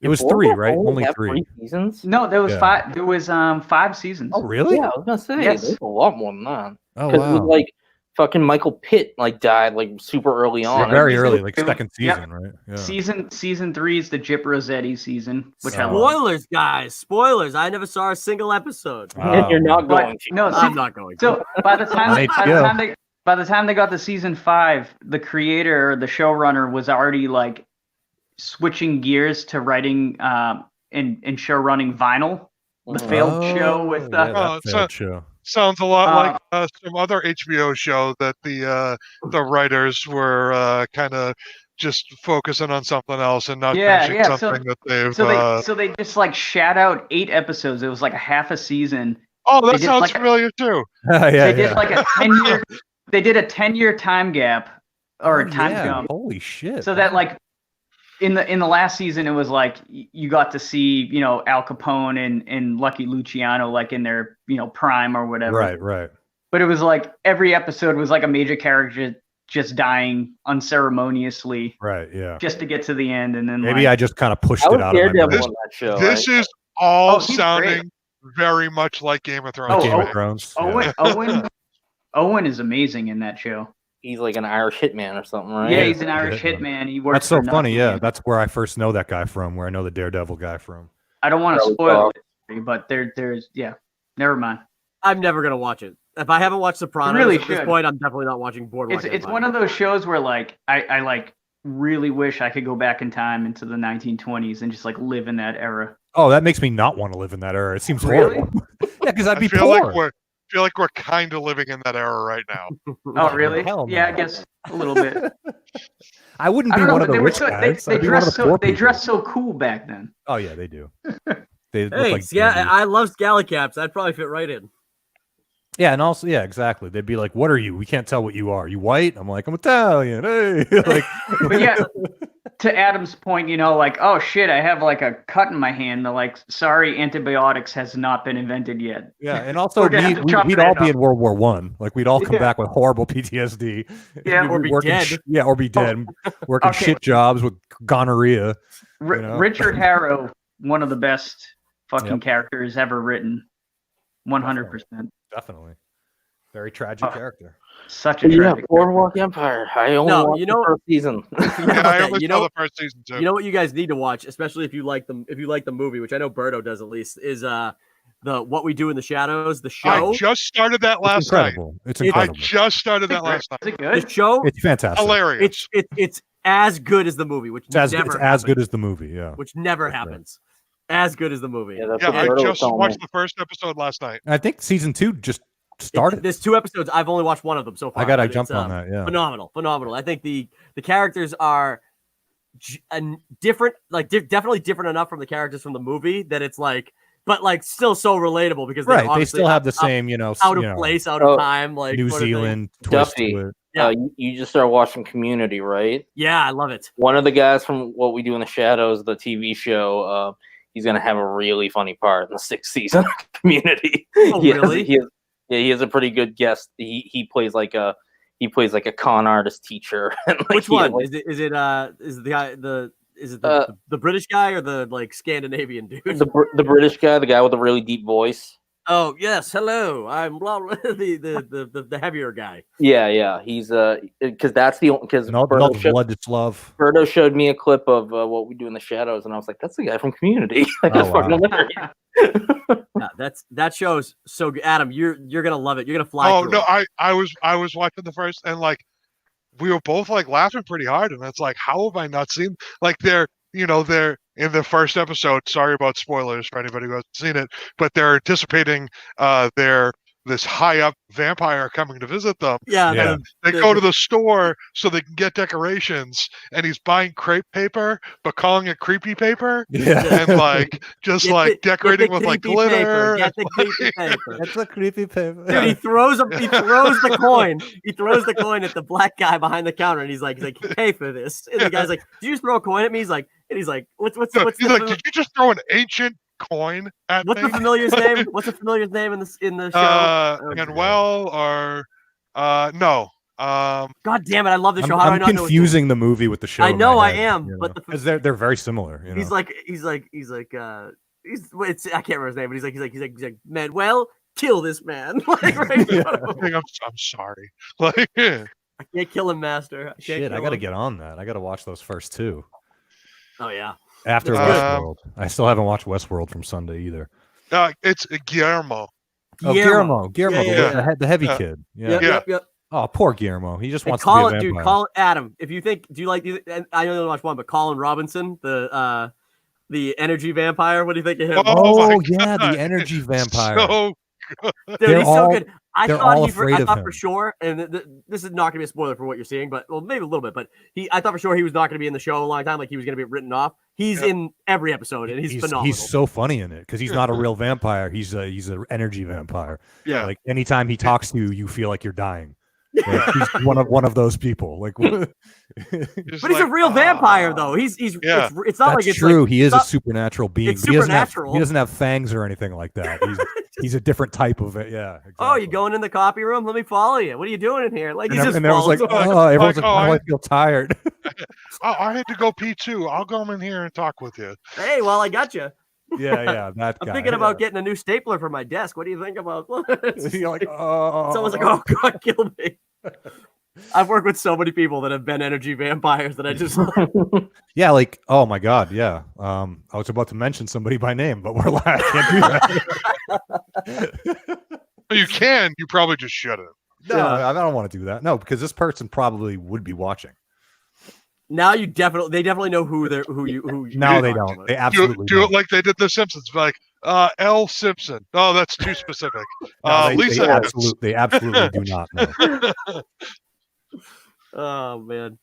it was 3, right? Only 3 seasons. No, there was 5. There was 5 seasons. Oh, really? Yeah, I was gonna say there's a lot more than that. Oh, wow. It was like fucking Michael Pitt like died like super early on. Very early, like 2nd season, right? Yeah. Season 3 is the Jip Rossetti season, which spoilers, guys. Spoilers. I never saw a single episode. And you're not going to. No, I'm not going to. So by the time they got to season 5, the creator, the showrunner, was already like switching gears to writing and show running Vinyl, the failed show with show. Sounds a lot like some other HBO show that the writers were kind of just focusing on something else and not finishing something that they've. So they just like shat out 8 episodes. It was like a half a season. Oh, that sounds familiar too. They did like a 10-year. They did a 10-year time gap or a time jump. Holy shit! So that like in the last season, it was like you got to see Al Capone and Lucky Luciano like in their prime or whatever. Right. But it was like every episode was like a major character just dying unceremoniously. Right. Yeah. Just to get to the end, and then maybe I just kind of pushed it out of my brain. This is all sounding very much like Game of Thrones. Game of Thrones. Owen is amazing in that show. He's like an Irish hitman or something, right? Yeah, he's an Irish hitman. He works. That's so funny. Yeah, that's where I first know that guy from. Where I know the Daredevil guy from. I don't want to spoil it, but there's never mind. I'm never gonna watch it. If I haven't watched Sopranos at this point, I'm definitely not watching Boardwalk. It's one of those shows where like I like really wish I could go back in time into the 1920s and just like live in that era. Oh, that makes me not want to live in that era. It seems horrible. Yeah, because I'd be poor. I feel like we're kind of living in that era right now. Oh, really? Hell no. Yeah, I guess a little bit. I wouldn't be one of the rich guys. They dressed so cool back then. Oh yeah, they do. They I love scally caps. I'd probably fit right in. Yeah, and also, yeah, exactly. They'd be like, "What are you? We can't tell what you are. You white?" I'm like, "I'm Italian." Hey, like, but yeah. To Adam's point, like, oh shit, I have like a cut in my hand. They're like, sorry, antibiotics has not been invented yet. Yeah, and also we'd all be in World War One. Like we'd all come back with horrible PTSD. Yeah, or be dead. Or be dead. Working shit jobs with gonorrhea. Richard Harrow, one of the best fucking characters ever written. 100%. Definitely. Very tragic character. Such a tragic Boardwalk Empire. I only watched the first season. I only saw the first season too. You know what you guys need to watch, especially if you like the movie, which I know Berto does at least, is the What We Do in the Shadows, the show. I just started that last night. It's incredible. I just started that last night. Is it good? The show, it's fantastic. Hilarious. It's as good as the movie, which it's as good as the movie, yeah. Which never happens. As good as the movie. Yeah, I just watched the first episode last night. I think season 2 just started. There's 2 episodes. I've only watched one of them so far. I gotta jump on that. Yeah, phenomenal. I think the characters are different, like definitely different enough from the characters from the movie that it's like, but like still so relatable because they still have the same, out of place, out of time, like New Zealand twist Duffy. to it. Yeah, you just started watching Community, right? Yeah, I love it. One of the guys from What We Do in the Shadows, the TV show, he's gonna have a really funny part in the 6th season of Community. Oh, really? He has a pretty good guest. He plays like a con artist teacher. Which one is it? Is the guy the British guy or the like Scandinavian dude? The British guy, the guy with a really deep voice. Oh yes, hello. I'm blah, blah, the heavier guy. Yeah. He's because that's the because Berto showed me a clip of What We Do in the Shadows, and I was like, that's the guy from Community. That show's so good. Adam, you're gonna love it. You're gonna fly. Oh no, I was watching the first, and like we were both like laughing pretty hard, and it's like, how have I not seen like they're in the first episode. Sorry about spoilers for anybody who hasn't seen it, but they're anticipating this high up vampire coming to visit them. Yeah. They go to the store so they can get decorations, and he's buying crepe paper, but calling it creepy paper. Yeah. And like decorating with like glitter. Get the creepy paper. That's a creepy paper. Dude, he throws the coin. He throws the coin at the black guy behind the counter, and he's like, pay for this. And the guy's like, did you just throw a coin at me? He's like, what's he's like, did you just throw an ancient coin at What's me? the familiar's name? What's the familiar's name in the show? Manuel or no. God damn it! I love the show. I'm confusing the movie with the show. I know I am, but because they're very similar. He's like I can't remember his name, but he's like Manuel, kill this man. Like, right I'm sorry. Like I can't kill him, master. I gotta get on that. I gotta watch those first 2. Oh yeah. After Westworld, I still haven't watched Westworld from Sunday either. It's Guillermo. Oh, Guillermo, Yeah. the heavy kid. Yep. Oh, poor Guillermo. He just wants to be a vampire. Dude, call Adam. If you think, and I only watched one, but Colin Robinson, the energy vampire. What do you think of him? The energy vampire. So good. Dude, he's so good. I thought for sure, and this is not going to be a spoiler for what you're seeing, but maybe a little bit. But I thought for sure he was not going to be in the show a long time. Like he was going to be written off. He's in every episode, and he's phenomenal. He's so funny in it because he's not a real vampire. He's an energy vampire. Yeah. Like anytime he talks to you, you feel like you're dying. Like, he's one of those people. Like, but he's a real vampire, though. It's not That's like it's true. Like, he is a supernatural being. It's supernatural. He doesn't have fangs or anything like that. He's a different type of it. Yeah. Exactly. Oh, you going in the copy room? Let me follow you. What are you doing in here? Like, everyone's like, I feel tired. I had to go pee too. I'll go in here and talk with you. Hey, well, I got you. Yeah, that I'm guy. thinking about getting a new stapler for my desk. What do you think about? You're like, oh. Someone's like, oh God, kill me. I've worked with so many people that have been energy vampires that I just yeah, like, oh my God, yeah. I was about to mention somebody by name, but we're like, I can't do that. You can. You probably just shouldn't. No, I don't want to do that. No, because this person probably would be watching. Now they definitely know who you. No, they don't. They absolutely do it like they did The Simpsons. Like L. Simpson. Oh, that's too specific. Lisa. They absolutely do not know. Oh man,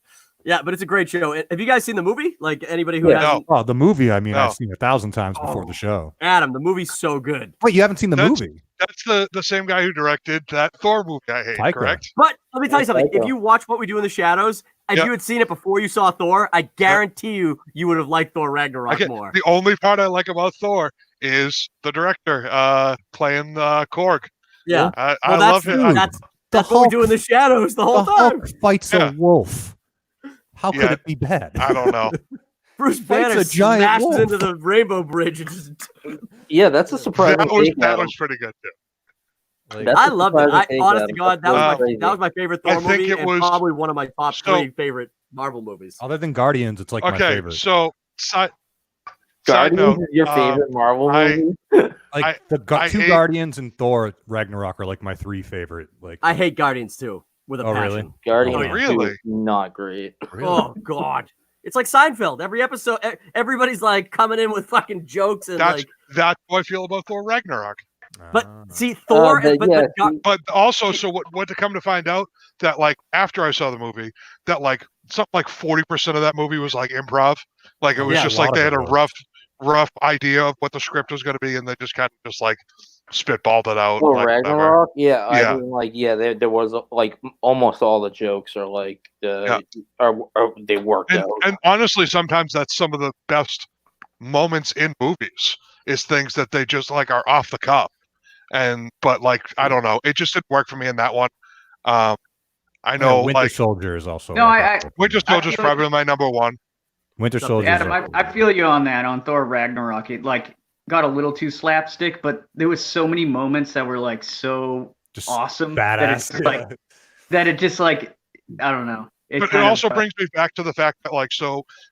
yeah, but it's a great show. Have you guys seen the movie? Like anybody who hasn't? The movie. I mean, I've seen 1,000 times before the show. Adam, the movie's so good. Wait, you haven't seen the movie? That's the same guy who directed that Thor movie I hate, Taika. correct? But let me tell you something. If you watch What We Do in the Shadows, if you had seen it before you saw Thor, I guarantee you would have liked Thor Ragnarok more. The only part I like about Thor is the director playing Korg. Yeah. I love him. That's What We Do in the Shadows the whole time. Hulk fights a wolf. How could it be bad? I don't know. Bruce Banner smashes into the Rainbow Bridge. And just... Yeah, that's a surprise. That was pretty good too. I loved it. Honest to God, that was my favorite Thor movie, and probably one of my top 3 favorite Marvel movies. Other than Guardians, it's like my favorite. So Guardians is your favorite Marvel movie? Like two Guardians and Thor Ragnarok are like my 3 favorite. Like I hate Guardians too with a passion. Really? Guardians really? Not great. Really? Oh God. It's like Seinfeld. Every episode, everybody's like coming in with fucking jokes and that's how I feel about Thor Ragnarok. But see, Thor, but also, so what to come to find out that like after I saw the movie, that like something like 40% of that movie was like improv. Like it was just like they had a rough idea of what the script was going to be, and they just kind of just like spitballed it out. Well, like, Ragnarok, I mean, like, there was like almost all the jokes are like they worked out. And honestly, sometimes that's some of the best moments in movies is things that they just like are off the cuff. But like I don't know, it just didn't work for me in that one. I know Winter Soldier is also Winter Soldier is probably my number 1. Winter Soldier. Adam, I feel you on that on Thor Ragnarok. It like got a little too slapstick, but there was so many moments that were like so just awesome, badass, that it just like I don't know. But it also brings me back to the fact that like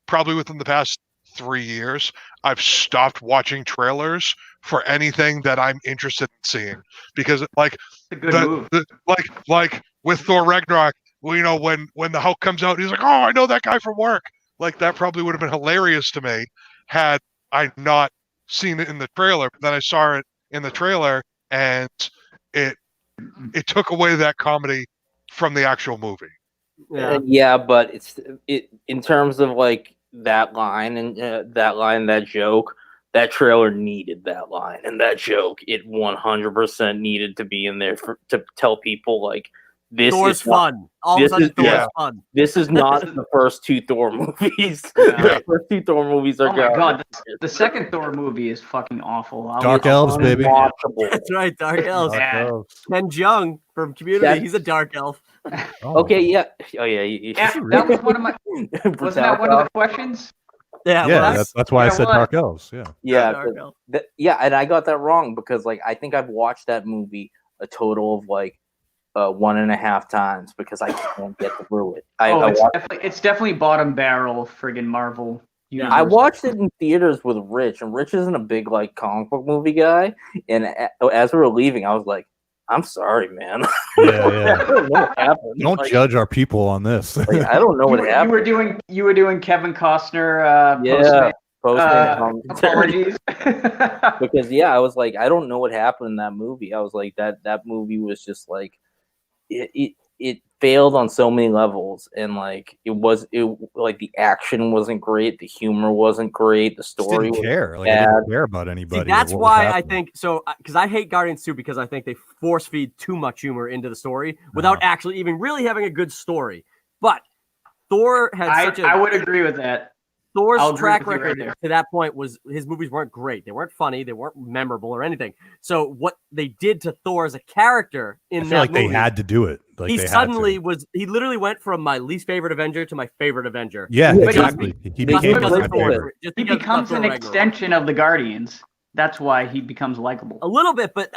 probably within the past 3 years, I've stopped watching trailers for anything that I'm interested in seeing because like it's a good move. Like with Thor Ragnarok, well, you know when the Hulk comes out, he's like, oh, I know that guy from work. Like that probably would have been hilarious to me had I not seen it in the trailer. But then I saw it in the trailer, and it took away that comedy from the actual movie. Yeah, but it in terms of like that line and that joke, that trailer needed that line and that joke. It 100% needed to be in there to tell people like. This Thor's is fun. All of a sudden, Thor's fun. This is not the first 2 Thor movies. The first 2 Thor movies are my God, the second Thor movie is fucking awful. Dark Elves, baby. That's right, Dark Elves. Ken Jeong from Community, he's a dark elf. Okay, yeah. Oh, yeah. That was one of my. Wasn't that one of the questions? Yeah, that's why I said Dark Elves. Yeah, and I got that wrong because like I think I've watched that movie a total of like 1.5 times because I can't get through it. It's definitely bottom barrel friggin' Marvel. Universe. I watched it in theaters with Rich, and Rich isn't a big like comic book movie guy. And as we were leaving, I was like, "I'm sorry, man. Yeah. I don't know what happened. Don't judge our people on this. Like, I don't know what happened. You were doing Kevin Costner. Postman apologies. Because I was like, I don't know what happened in that movie. I was like, that movie was just like. It failed on so many levels, and like it like the action wasn't great, the humor wasn't great, the story didn't care. Like, I didn't care about anybody. See, that's why I think so. Because I hate Guardians 2 because I think they force feed too much humor into the story without actually even really having a good story. But Thor had I would agree with that. Thor's track record to that point was his movies weren't great. They weren't funny. They weren't memorable or anything. So what they did to Thor as a character in that movie, they had to do it. Like he literally went from my least favorite Avenger to my favorite Avenger. Yeah, exactly. He became my favorite. He becomes an extension of the Guardians. That's why he becomes likable. A little bit, but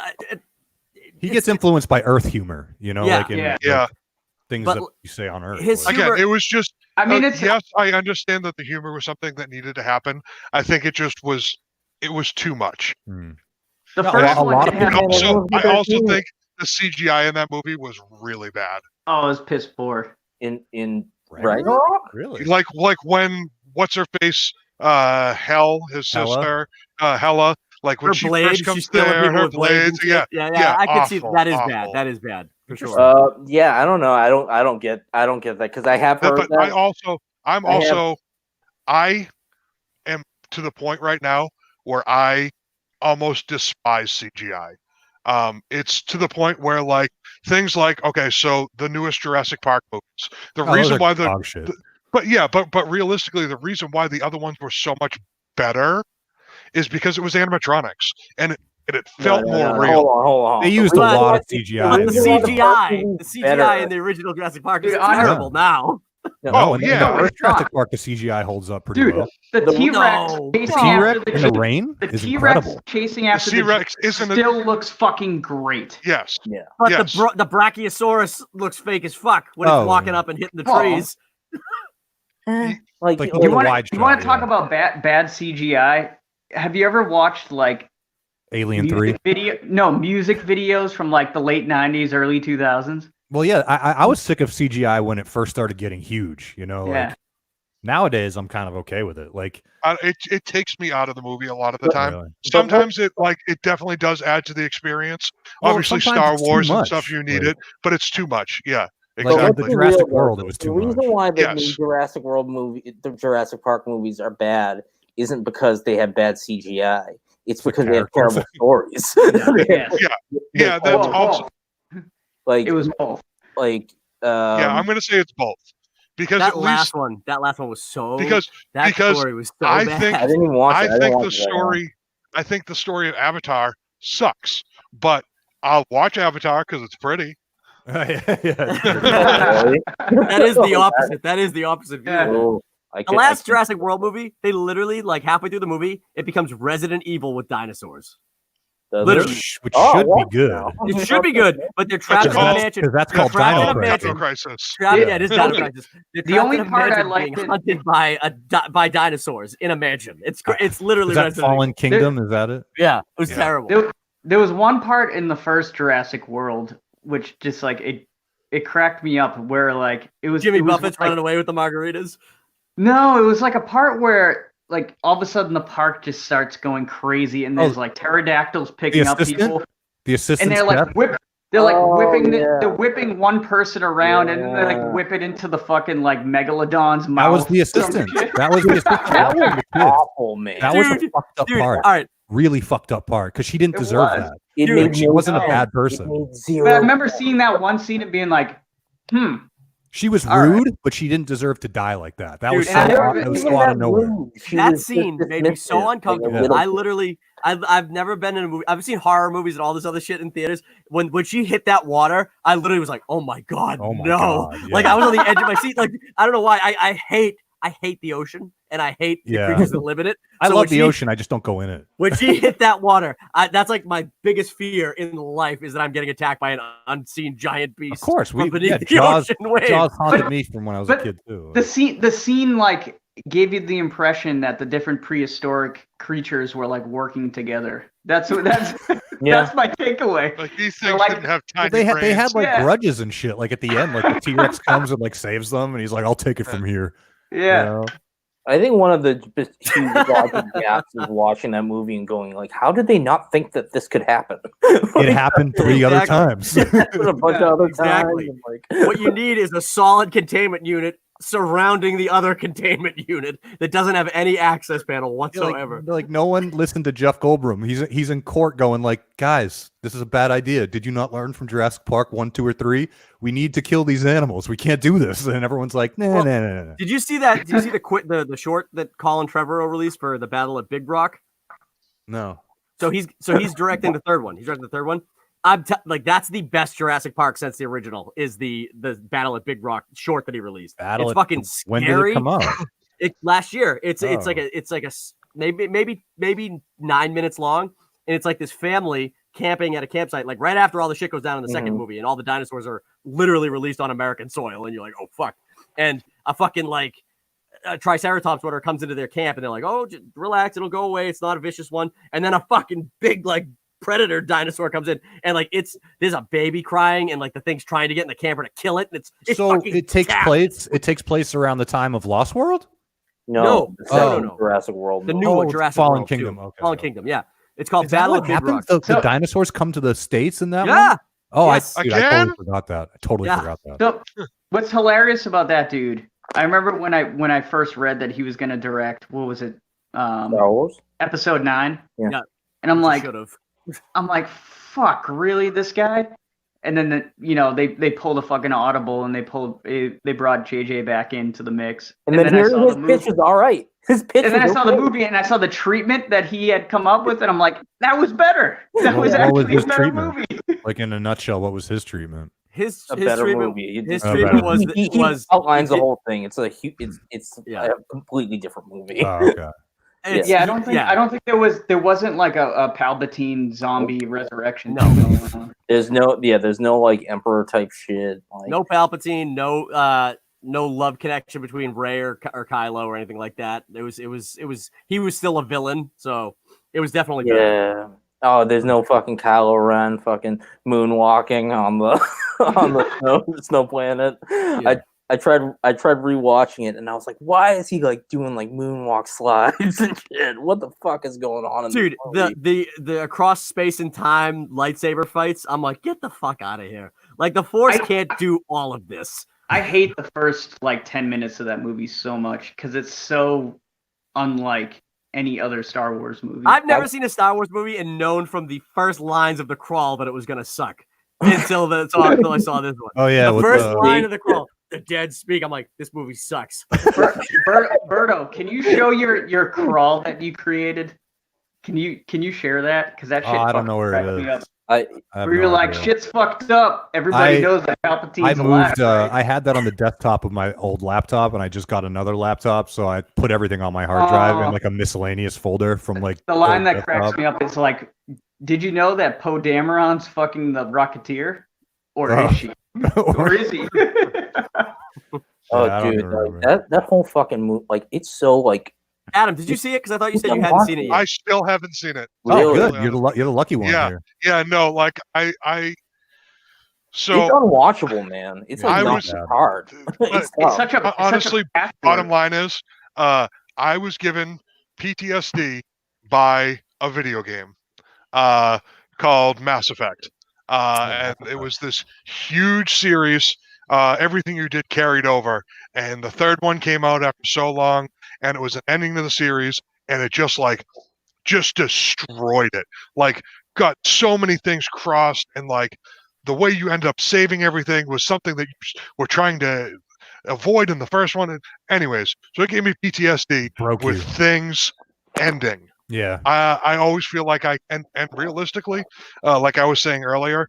he gets influenced by Earth humor. You know, like things that you say on Earth. Again, it was just. I mean, yes, I understand that the humor was something that needed to happen. I think it just was. It was too much. The first one. I also think the CGI in that movie was really bad. Oh, it was piss poor. In Ragnarok? Really? Like when what's her face? His sister, Hela. Like when her she blades, first comes there, her blades. Yeah. I can see that is bad. That is bad. For sure. I don't know. I don't get that because I have heard that. I am to the point right now where I almost despise CGI. It's to the point where like things like so the newest Jurassic Park movies. The reason why but realistically, the reason why the other ones were so much better is because it was animatronics and it felt more real. Hold on. They used a lot of CGI. The CGI in the original Jurassic Park is terrible now. In the first Jurassic Park, the CGI holds up pretty well. The T-Rex chasing after in the rain is incredible. Chasing after the T-Rex still looks fucking great. Yes. Yeah. But the Brachiosaurus looks fake as fuck when it's walking up and hitting the trees. Like you want to talk about bad CGI? Have you ever watched like Alien 3 music videos from like the late 90s, early 2000s? Well, yeah, I was sick of CGI when it first started getting huge. Like, nowadays I'm kind of okay with it. Like it takes me out of the movie a lot of the time. Really? Sometimes it definitely does add to the experience. Well, obviously, Star Wars and stuff you need it, but it's too much. Yeah. Exactly. Like the Jurassic World, it was too much. The reason why the new the Jurassic Park movies are bad isn't because they have bad CGI. It's because they have terrible stories. Yeah, that's also like it was both. Like I'm gonna say it's both. Because that last one was so because story was so bad. I didn't even watch it. I think the story of Avatar sucks, but I'll watch Avatar because it's pretty. That is the opposite. That is the opposite view. The last Jurassic World movie, they literally, like halfway through the movie, it becomes Resident Evil with dinosaurs. Which should be good. It should be good, but they're trapped in a mansion. Because that's called Dino Crisis. It is Dino Crisis. The only part I like being hunted by dinosaurs in a mansion. It's literally is that Fallen Kingdom. Is that it? Yeah, it was terrible. There was one part in the first Jurassic World which just like it cracked me up. Where like it was Jimmy Buffett's running away with the margaritas. No, it was like a part where like all of a sudden the park just starts going crazy and there's like pterodactyls picking up people. The assistant. And they're like whipping one person around and then they like whip it into the fucking like megalodon's mouth. That was the assistant. That was the assistant. That was awful, man. That was a fucked up part. All right. Really fucked up part because she didn't deserve that. She wasn't a bad person. But I remember seeing that one scene and being like, She was rude, but she didn't deserve to die like that. That was so out of nowhere. That scene made me so uncomfortable. I've never been in a movie. I've seen horror movies and all this other shit in theaters. When she hit that water, I literally was like, "Oh my god, no!" God, yeah. Like I was on the edge of my seat. Like I don't know why. I hate the ocean and I hate the creatures that live in it. I love the ocean. I just don't go in it. When she hit that water, that's like my biggest fear in life is that I'm getting attacked by an unseen giant beast. Of course, Jaws haunted me from when I was a kid too. The scene like gave you the impression that the different prehistoric creatures were like working together. That's my takeaway. Like these things didn't have tiny brains. They had like grudges and shit. Like at the end, like the T-Rex comes and like saves them, and he's like, "I'll take it from here." Yeah. You know? I think one of the huge gaps is watching that movie and going like, how did they not think that this could happen? It happened 3 other times. A bunch of other times. What you need is a solid containment unit surrounding the other containment unit that doesn't have any access panel whatsoever. Like no one listened to Jeff Goldblum. He's in court going like, guys, this is a bad idea. Did you not learn from Jurassic Park 1, 2, or 3? We need to kill these animals. We can't do this. And everyone's like, nah. Did you see that? Did you see the short that Colin Trevorrow released for the Battle at Big Rock? No. So he's directing the third one. He's directing the third one. That's the best Jurassic Park since the original is the Battle at Big Rock short that he released. It's fucking scary. When did it come out? Last year. It's like a maybe 9 minutes long, and it's like this family camping at a campsite like right after all the shit goes down in the second movie, and all the dinosaurs are literally released on American soil, and you're like, oh fuck, and a fucking like a Triceratops whatever comes into their camp, and they're like, oh, just relax, it'll go away, it's not a vicious one, and then a fucking big like predator dinosaur comes in and like there's a baby crying and like the thing's trying to get in the camper to kill it, and it's so it takes place around the time of Lost World. No. Jurassic World. The new one, Jurassic Fallen World Kingdom. Okay. Fallen Kingdom, yeah. It's called Battle of Big Rock. The dinosaurs come to the States in that one? Yeah. Oh, yes. I totally forgot that. Forgot that. So, what's hilarious about that dude? I remember when I first read that he was going to direct. What was it? Star Wars? Episode 9. Yeah. And I'm like, I'm like, fuck, really, this guy? And then they pulled a fucking audible and they brought JJ back into the mix. And then here his pitch is all right. His pitch. And then I saw the movie and I saw the treatment that he had come up with, and I'm like, that was better. That was actually a better movie. Like in a nutshell, what was his treatment? His better treatment, movie. His treatment was outlines the whole thing. It's a completely differerent movie. Oh, okay. I don't think there wasn't like a Palpatine zombie resurrection. No. There's no like Emperor type shit. Like, no Palpatine, no love connection between Rey or Kylo or anything like that. It was he was still a villain, so it was definitely better. Yeah. Oh, there's no fucking Kylo Ren fucking moonwalking on the snow planet. Yeah. I tried rewatching it and I was like, why is he like doing like moonwalk slides and shit? What the fuck is going on in Dude, the across space and time lightsaber fights, I'm like, get the fuck out of here. Like the Force can't do all of this. I hate the first like 10 minutes of that movie so much because it's so unlike any other Star Wars movie. I've never seen a Star Wars movie and known from the first lines of the crawl that it was gonna suck until I saw this one. Oh yeah, the first line of the crawl, the dead speak. I'm like, this movie sucks. Berto, can you show your crawl that you created? Can you share that? Because that shit. I don't know where it is. Where you're like, shit's fucked up. Everybody knows that Palpatine's alive. Right? I had that on the desktop of my old laptop, and I just got another laptop, so I put everything on my hard drive in like a miscellaneous folder from like. The line that cracks me up is like, "Did you know that Poe Dameron's fucking the Rocketeer, or is she, or is he?" Oh, dude, like, that whole fucking movie, like, it's so like. Adam, did you see it? Because I thought you said you hadn't seen it yet. I still haven't seen it. Oh, good. You're the lucky one. Yeah, here. yeah. No, like so it's unwatchable, man. It's like hard. It's such a honestly. Bottom line is, I was given PTSD by a video game, called Mass Effect, and it was this huge series. Everything you did carried over, and the third one came out after so long. And it was an ending to the series, and it just destroyed it. Like, got so many things crossed, and like the way you end up saving everything was something that you were trying to avoid in the first one. And anyways, so it gave me PTSD with things ending. Yeah. I always feel like and realistically, like I was saying earlier,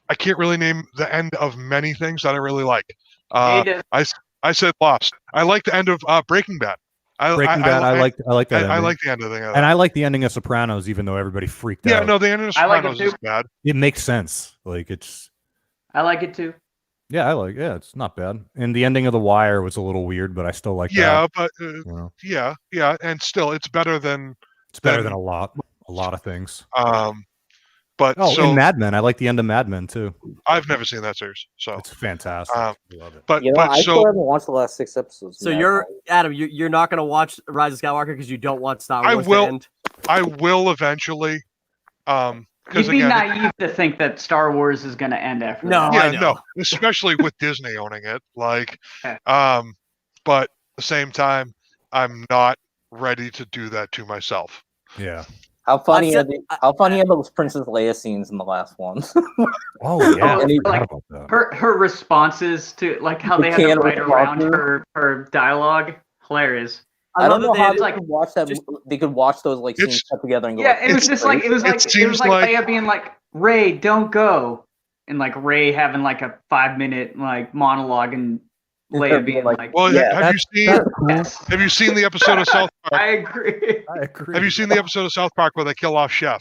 I can't really name the end of many things that I really like. I said Lost. I like the end of Breaking Bad. I like that. I like the end of the thing. And I like the ending of Sopranos, even though everybody freaked out. Yeah, no, the ending of Sopranos is bad. It makes sense. Like I like it too. Yeah, it's not bad. And the ending of The Wire was a little weird, but I still like that. But yeah, and still, it's better than a lot of things. But in Mad Men, I like the end of Mad Men too. I've never seen that series, so it's fantastic. I love it. But I still haven't watched the last 6 episodes. So Adam, you're not going to watch Rise of Skywalker because you don't want Star Wars to end? I will eventually. You'd be naive to think that Star Wars is going to end after that. Yeah, no, especially with Disney owning it. Like, but at the same time, I'm not ready to do that to myself. Yeah. How funny are those Princess Leia scenes in the last one? Oh yeah, like, her responses to like how they had to write around her dialogue, hilarious. I don't know how they could watch that. They could watch those like scenes cut together and go. Yeah, it was like Leia being like, "Rey, don't go," and like Rey having like a 5-minute like monologue and Leia being like, "Well, have you seen the episode of South Park?" I agree. Have you seen the episode of South Park where they kill off Chef?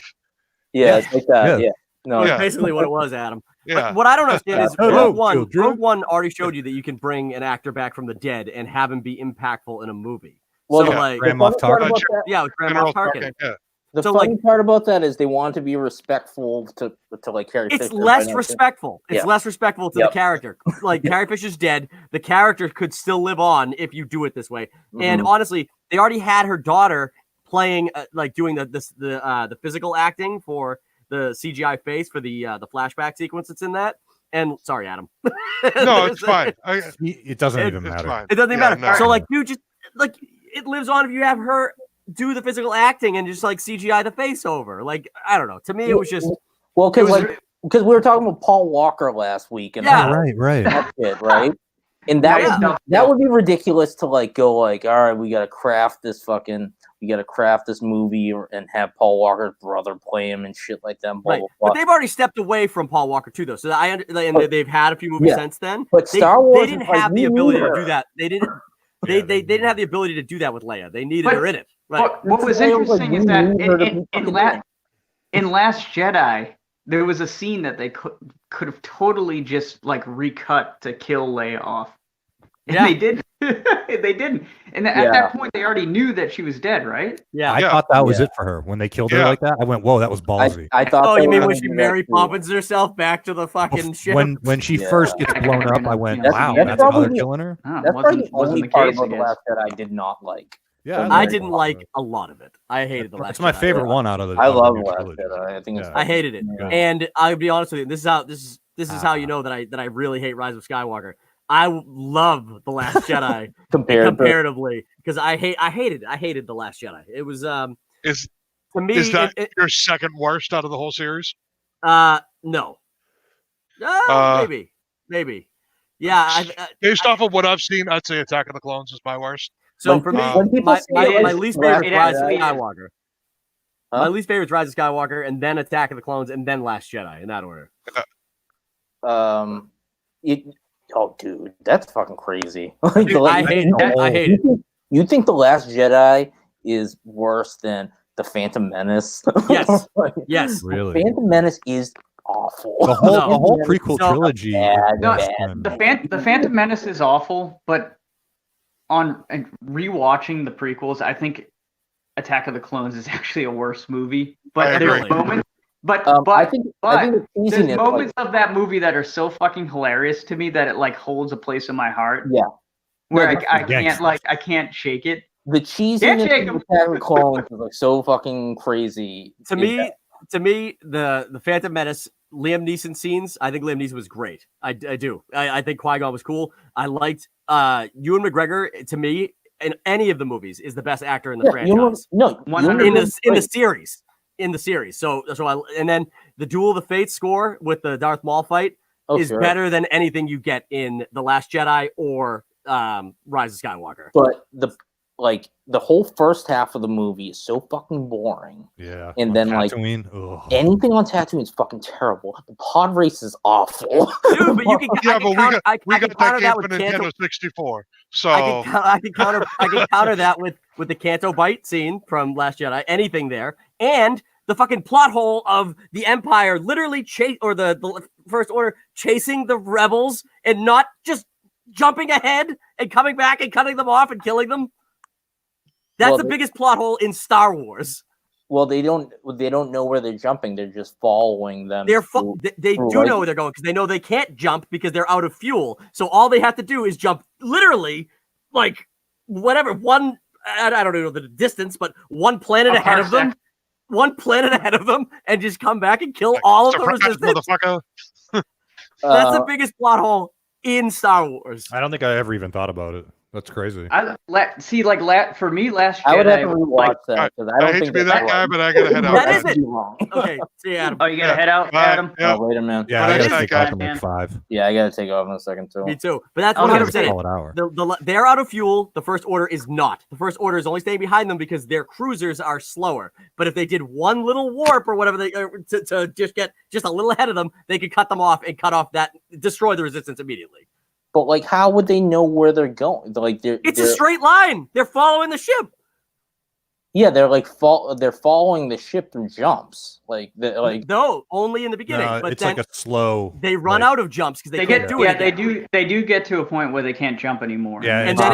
Yeah, it's like that. Yeah. No, that's basically what it was, Adam. Yeah. But what I don't understand is Rogue One already showed you that you can bring an actor back from the dead and have him be impactful in a movie. Well, so like Grand Moff Tarkin. With Grand Moff Tarkin. The funny part about that is they want to be respectful to like Carrie Fisher. It's less respectful. It's less respectful to the character. Like Carrie Fisher's dead. The character could still live on if you do it this way. Mm-hmm. And honestly, they already had her daughter playing, doing the physical acting for the CGI face for the flashback sequence that's in that. And sorry, Adam. No, it's fine. It doesn't even matter. It doesn't even matter. No. So dude, just like it lives on if you have her do the physical acting and just like CGI the face over. Like, I don't know. To me, it was just because we were talking about Paul Walker last week, and right. That's it, right? And that would be ridiculous to like go like, all right, we gotta craft this movie and have Paul Walker's brother play him and shit like that. Blah, right. blah, blah. But they've already stepped away from Paul Walker too, though. So they've had a few movies since then. But Star Wars, they didn't have the ability to do that. They didn't. They didn't have the ability to do that with Leia. They needed her in it. Right. What was interesting is that in Last Jedi, there was a scene that they could have totally just like recut to kill Leia off. And they didn't. They didn't. And at that point, they already knew that she was dead, right? Yeah. I thought that was it for her. When they killed her like that, I went, whoa, that was ballsy. I thought. Oh, you mean when she Mary Poppins herself back to the fucking ship? When she first gets blown up, I went, wow, that's how they're killing her? That's probably the only part about The Last Jedi I did not like. Yeah, I didn't like a lot of it. I hated The Last Jedi. It's my favorite one out of the. I love The Last Jedi. I think I hated it. And I'll be honest with you, this is how you know that I really hate Rise of Skywalker. I love The Last Jedi comparatively because I hated The Last Jedi. It was to me, is that your second worst out of the whole series? No. Maybe. Yeah. Based off of what I've seen, I'd say Attack of the Clones is my worst. So for me, my least favorite is Rise of Skywalker. My least favorite is Rise of Skywalker, and then Attack of the Clones, and then Last Jedi in that order. Oh, dude, that's fucking crazy. I hate it. You think The Last Jedi is worse than The Phantom Menace? Yes. Yes. Really? Phantom Menace is awful. The whole prequel trilogy. The Phantom Menace is awful, but on rewatching the prequels, I think Attack of the Clones is actually a worse movie. But there's moments. But I think there's moments of that movie that are so fucking hilarious to me that it like holds a place in my heart. Yeah, where I can't shake it. The cheesiness of Attack of the Clones is like so fucking crazy. To me, the Phantom Menace, Liam Neeson scenes. I think Liam Neeson was great. I do. I think Qui-Gon was cool. I liked Ewan McGregor. To me, in any of the movies, is the best actor in the franchise. In the series. So and then the Duel of the Fates score with the Darth Maul fight is better than anything you get in The Last Jedi or Rise of Skywalker. But the whole first half of the movie is so fucking boring. Yeah. And then Tatooine, anything on Tatooine is fucking terrible. The pod race is awful. Dude, but you can we got that game for Nintendo 64. So I can counter that with the Canto Bite scene from Last Jedi. Anything there. And the fucking plot hole of the Empire literally the First Order chasing the rebels and not just jumping ahead and coming back and cutting them off and killing them. That's the biggest plot hole in Star Wars. Well, they don't know where they're jumping. They're just following them. They do know where they're going because they know they can't jump because they're out of fuel. So all they have to do is jump literally like whatever one. I don't know the distance, but one planet ahead of them. One planet ahead of them and just come back and kill all of the resistance. Motherfucker. That's the biggest plot hole in Star Wars. I don't think I ever even thought about it. That's crazy. For me, Last Jedi. I would have to rewatch that because I don't hate think to be that guy, but I gotta head out. That is it. Okay, see you, Adam. Oh, you gotta head out, Adam. Yeah. Oh, wait a minute. Yeah, I That gotta is take that off in like 5. Yeah, I gotta take off in a second too. Me too. But that's Okay. 100%. They're out of fuel. The First Order is not. The First Order is only staying behind them because their cruisers are slower. But if they did one little warp or whatever to just get just a little ahead of them, they could cut them off and destroy the resistance immediately. But how would they know where they're going? It's a straight line. They're following the ship. Yeah, they're they're following the ship through jumps. No, only in the beginning. No, but it's then like a slow. they run out of jumps because they can't do it. Yeah, they do get to a point where they can't jump anymore. Yeah, and then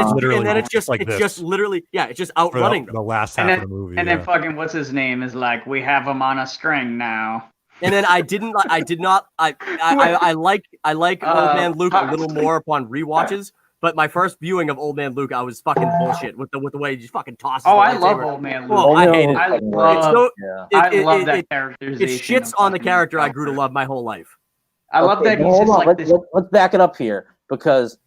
it's just literally it's just outrunning the last half of the movie. And then fucking what's his name is like, we have him on a string now. And then I like Old Man Luke a little more upon rewatches, but my first viewing of Old Man Luke, I was fucking bullshit with the way he just fucking tosses. Oh, I love Old Man Luke. Oh, I hate it. I love that characterization. It shits on the character I grew to love my whole life. I love that he's just like this. Let's back it up here because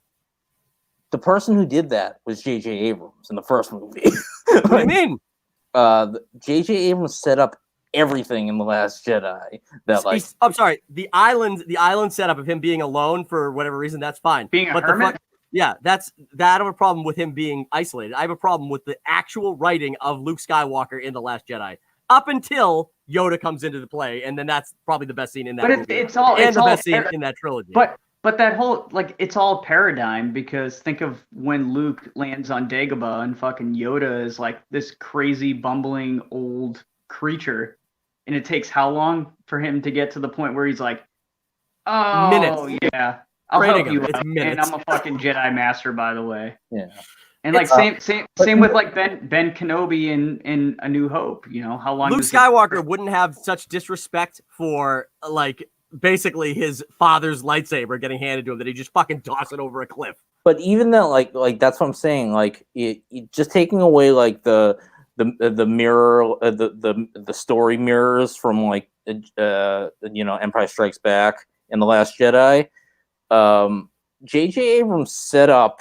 the person who did that was J.J. Abrams in the first movie. What do you mean? J.J. Abrams set up everything in The Last Jedi. That like, I'm sorry, the island setup of him being alone for whatever reason, that's fine. Being a hermit? Yeah, that I have a problem with him being isolated. I have a problem with the actual writing of Luke Skywalker in The Last Jedi up until Yoda comes into the play, and then that's probably the best scene in that movie. But it's all the best scene in that trilogy. But that whole, like, it's all paradigm, because think of when Luke lands on Dagobah and fucking Yoda is like this crazy bumbling old creature, and it takes how long for him to get to the point where he's like, oh minutes. Yeah, I'll help you out, and I'm a fucking Jedi Master, by the way. Yeah. And like same with like Ben Kenobi in A New Hope. You know, how long Luke Skywalker wouldn't have such disrespect for like basically his father's lightsaber getting handed to him that he just fucking toss it over a cliff. But even that, like that's what I'm saying. Like, it just taking away like the mirror, the story mirrors from like Empire Strikes Back and The Last Jedi. J.J. Abrams set up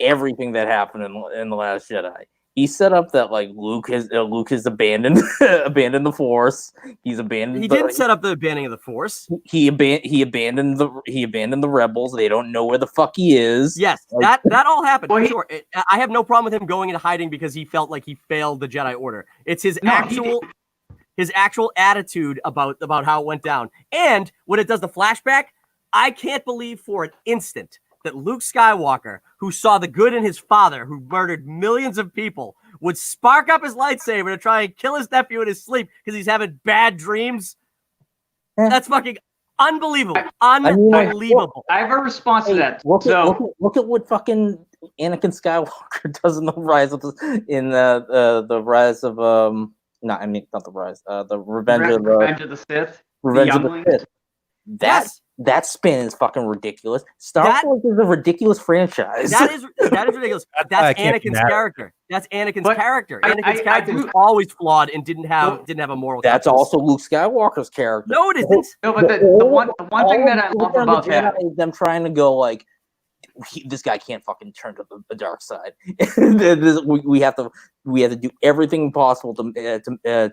everything that happened in The Last Jedi. He set up that like Luke has abandoned the Force. He didn't set up the abandoning of the Force. He abandoned the rebels. They don't know where the fuck he is. Yes, like, that all happened. Well, sure. I have no problem with him going into hiding because he felt like he failed the Jedi Order. It's his actual attitude about how it went down. And when it does the flashback, I can't believe for an instant that Luke Skywalker, who saw the good in his father, who murdered millions of people, would spark up his lightsaber to try and kill his nephew in his sleep because he's having bad dreams. That's fucking unbelievable. Unbelievable. I have a response to that. Look at what fucking Anakin Skywalker does in the Rise of the Rise of not the Rise, the Revenge of the Sith. Revenge of the Sith. That spin is fucking ridiculous. Star Wars is a ridiculous franchise. That is ridiculous. That's Anakin's character. That's Anakin's character. Anakin's character was always flawed and didn't have a moral. That's also Luke Skywalker's character. No, it isn't. No, but the one thing that I love about that is them trying to go like, this guy can't fucking turn to the dark side. we have to do everything possible to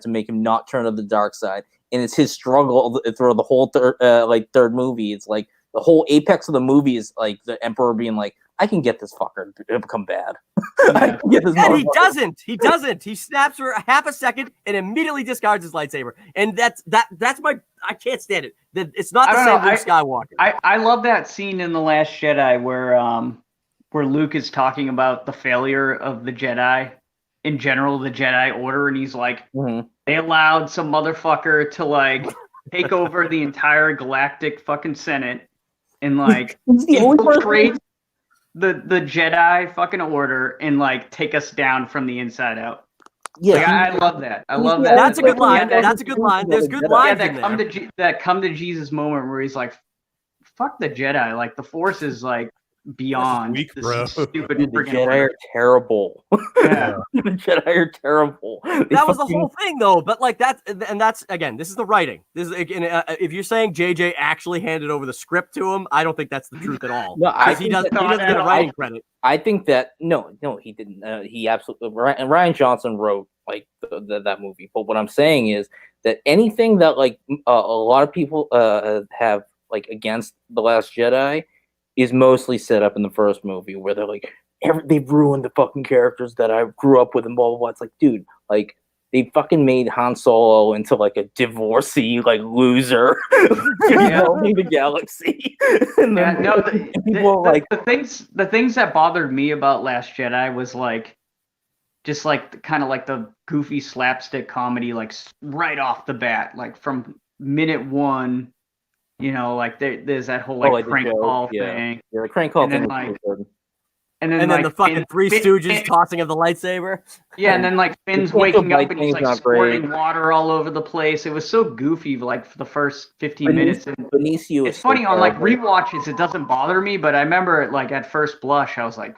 make him not turn to the dark side. And it's his struggle through the whole third movie. It's like the whole apex of the movie is like the Emperor being like, I can get this fucker to become bad. And he doesn't. He doesn't. He snaps for a half a second and immediately discards his lightsaber. And that's my. I can't stand it. It's not the same Luke Skywalker. I love that scene in The Last Jedi where Luke is talking about the failure of the Jedi in general, the Jedi Order, and he's like, they allowed some motherfucker to like take over the entire galactic fucking Senate and like infiltrate the Jedi fucking Order and like take us down from the inside out. Yeah, like, I love that. I love that. That's a good line. That's a good line. There's good lines in there. That come to Jesus moment where he's like, "Fuck the Jedi." Like the Force is like beyond weak, this bro. Stupid. Dude, the Jedi are terrible. Yeah. The Jedi are terrible. That was the whole thing, though. But like that's again, this is the writing. This is if you're saying JJ actually handed over the script to him, I don't think that's the truth at all. No, he doesn't get a writing credit. I think that no, he didn't. He absolutely. And Ryan Johnson wrote like that movie. But what I'm saying is that anything that like a lot of people have like against The Last Jedi is mostly set up in the first movie, where they're like, they've ruined the fucking characters that I grew up with and blah blah blah. It's like, dude, like they fucking made Han Solo into like a divorcee, like loser, roaming the galaxy. And then the things that bothered me about Last Jedi was like, just like kind of like the goofy slapstick comedy, like right off the bat, like from minute one. You know, like there's that whole like crank call thing. Yeah, the crank call thing. And then like, the fucking Three Stooges tossing of the lightsaber. Yeah, and then like Finn's waking up and he's like squirting water all over the place. It was so goofy, like for the first 15 minutes. And it's funny on like rewatches, it doesn't bother me, but I remember like at first blush, I was like,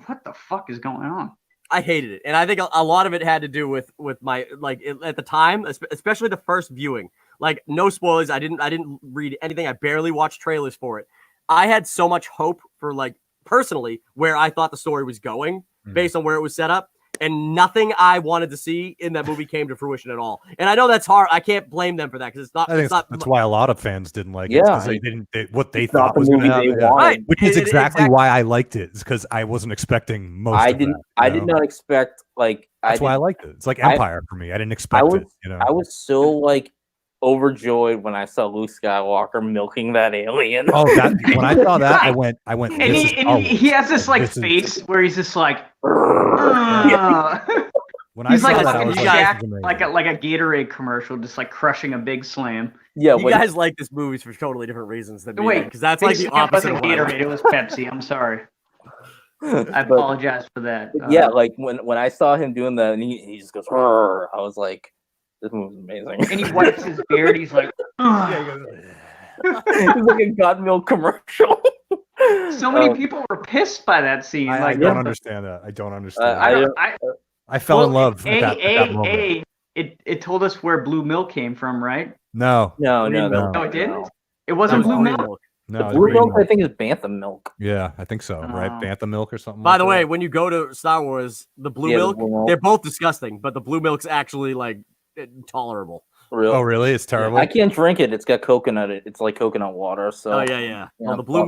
"What the fuck is going on?" I hated it, and I think a lot of it had to do with my like at the time, especially the first viewing. Like, no spoilers. I didn't read anything. I barely watched trailers for it. I had so much hope for, like, personally, where I thought the story was going based on where it was set up. and nothing I wanted to see in that movie came to fruition at all. And I know that's hard. I can't blame them for that because it's not. I think it's not. that's why a lot of fans didn't like it. Yeah, because they didn't. What they it's not thought the was going to movie they happen. Yeah. wanted. Right. Which is exactly why I liked it. Is because I wasn't expecting most. I of didn't. That, I did not expect like. That's why I liked it. It's like Empire for me. I didn't expect it. You know. I was so like overjoyed when I saw Luke Skywalker milking that alien. Oh, that when I saw that, I went. And he has this like face where he's just like. When he's I saw like that, I was like a Gatorade commercial, just like crushing a big slam. Yeah, you guys like this movie for totally different reasons than me. Wait, because that's like the opposite. It wasn't Gatorade; it was Pepsi. I'm sorry. I apologize for that. Yeah, like when I saw him doing that, and he just goes, "Rrr," I was like, "This movie's amazing." And he wipes his beard. He's like, it's like a God Milk commercial. So many people were pissed by that scene. I like, don't understand that. I don't understand. I fell in love at that moment. It told us where blue milk came from, right? No, it didn't. It wasn't blue milk. No, blue milk I think is bantha milk. Yeah, I think so. Right, bantha milk or something. By the way, when you go to Star Wars, the blue milk, they're both disgusting, but the blue milk's actually like tolerable. Really? Oh, really? It's terrible. I can't drink it. It's got coconut. It's like coconut water. So. Oh yeah. Well, the blue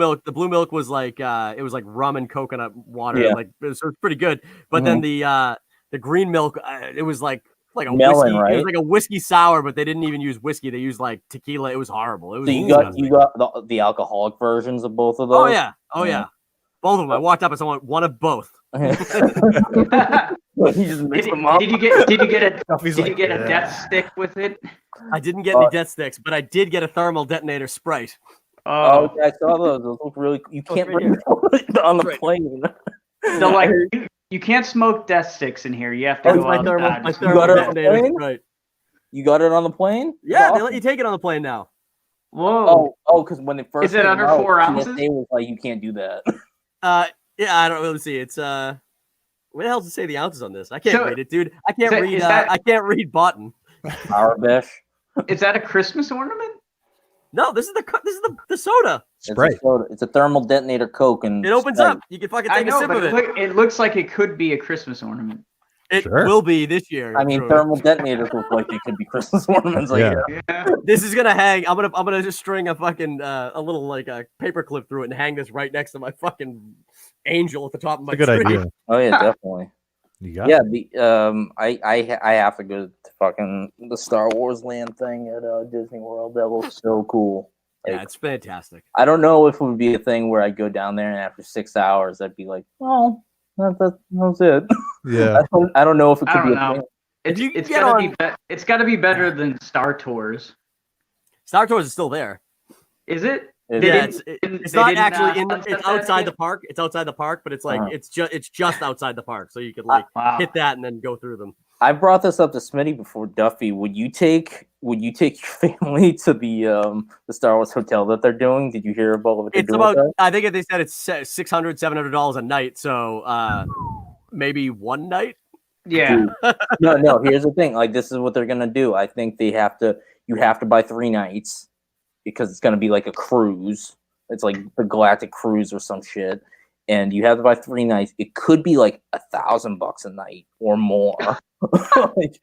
milk was like it was like rum and coconut water. Yeah. Like it was pretty good. But then the green milk, it was like a melon, whiskey. right? It was like a whiskey sour, but they didn't even use whiskey. They used like tequila. It was horrible. It was. So you got the alcoholic versions of both of those. Oh yeah. Both of them. I walked up and someone wanted both. You just mix them up. Did you get a death stick with it? I didn't get any death sticks, but I did get a thermal detonator Sprite. Oh, yeah, I saw those. Those look really. You can't bring them on the plane. So like you can't smoke death sticks in here. You have to go my outside. thermal detonator Sprite. You got it on the plane? Yeah, they let you take it on the plane now. Whoa. Oh, because when it first is it under 4 ounces? They was like, you can't do that. Yeah, I don't really see. It's What the hell does it say the ounces on this? I can't read it, dude. I can't read. I can't read button. Arabish. Is that a Christmas ornament? No, this is the soda. Sprite. It's a thermal detonator Coke, and it opens up. You can fucking take a sip of it. It looks like it could be a Christmas ornament. It will be this year. I mean, thermal detonators look like they could be Christmas ornaments. Like, yeah. This is gonna hang. I'm gonna just string a fucking a little like a paper clip through it and hang this right next to my fucking angel at the top of my. That's a good idea. Oh yeah, definitely. You got it. I have to go to fucking the Star Wars land thing at Disney World. That looks so cool. Like, yeah, it's fantastic. I don't know if it would be a thing where I'd go down there and after 6 hours I'd be like, oh, that's it. Yeah. I don't know if it could be a thing. It's gotta be better than Star Tours. Star Tours is still there. Is it? Yeah, it's not actually it's outside the park. It's outside the park, but it's like it's just outside the park, so you could like hit that and then go through them. I brought this up to Smitty before. Duffy, would you take your family to the Star Wars hotel that they're doing? Did you hear about what they're doing? I think they said it's $600-$700 a night, so maybe one night. Yeah. No. Here's the thing. Like, this is what they're gonna do. I think you have to buy 3 nights because it's gonna be like a cruise. It's like the Galactic Cruise or some shit. And you have to buy 3 nights. It could be like $1,000 a night or more.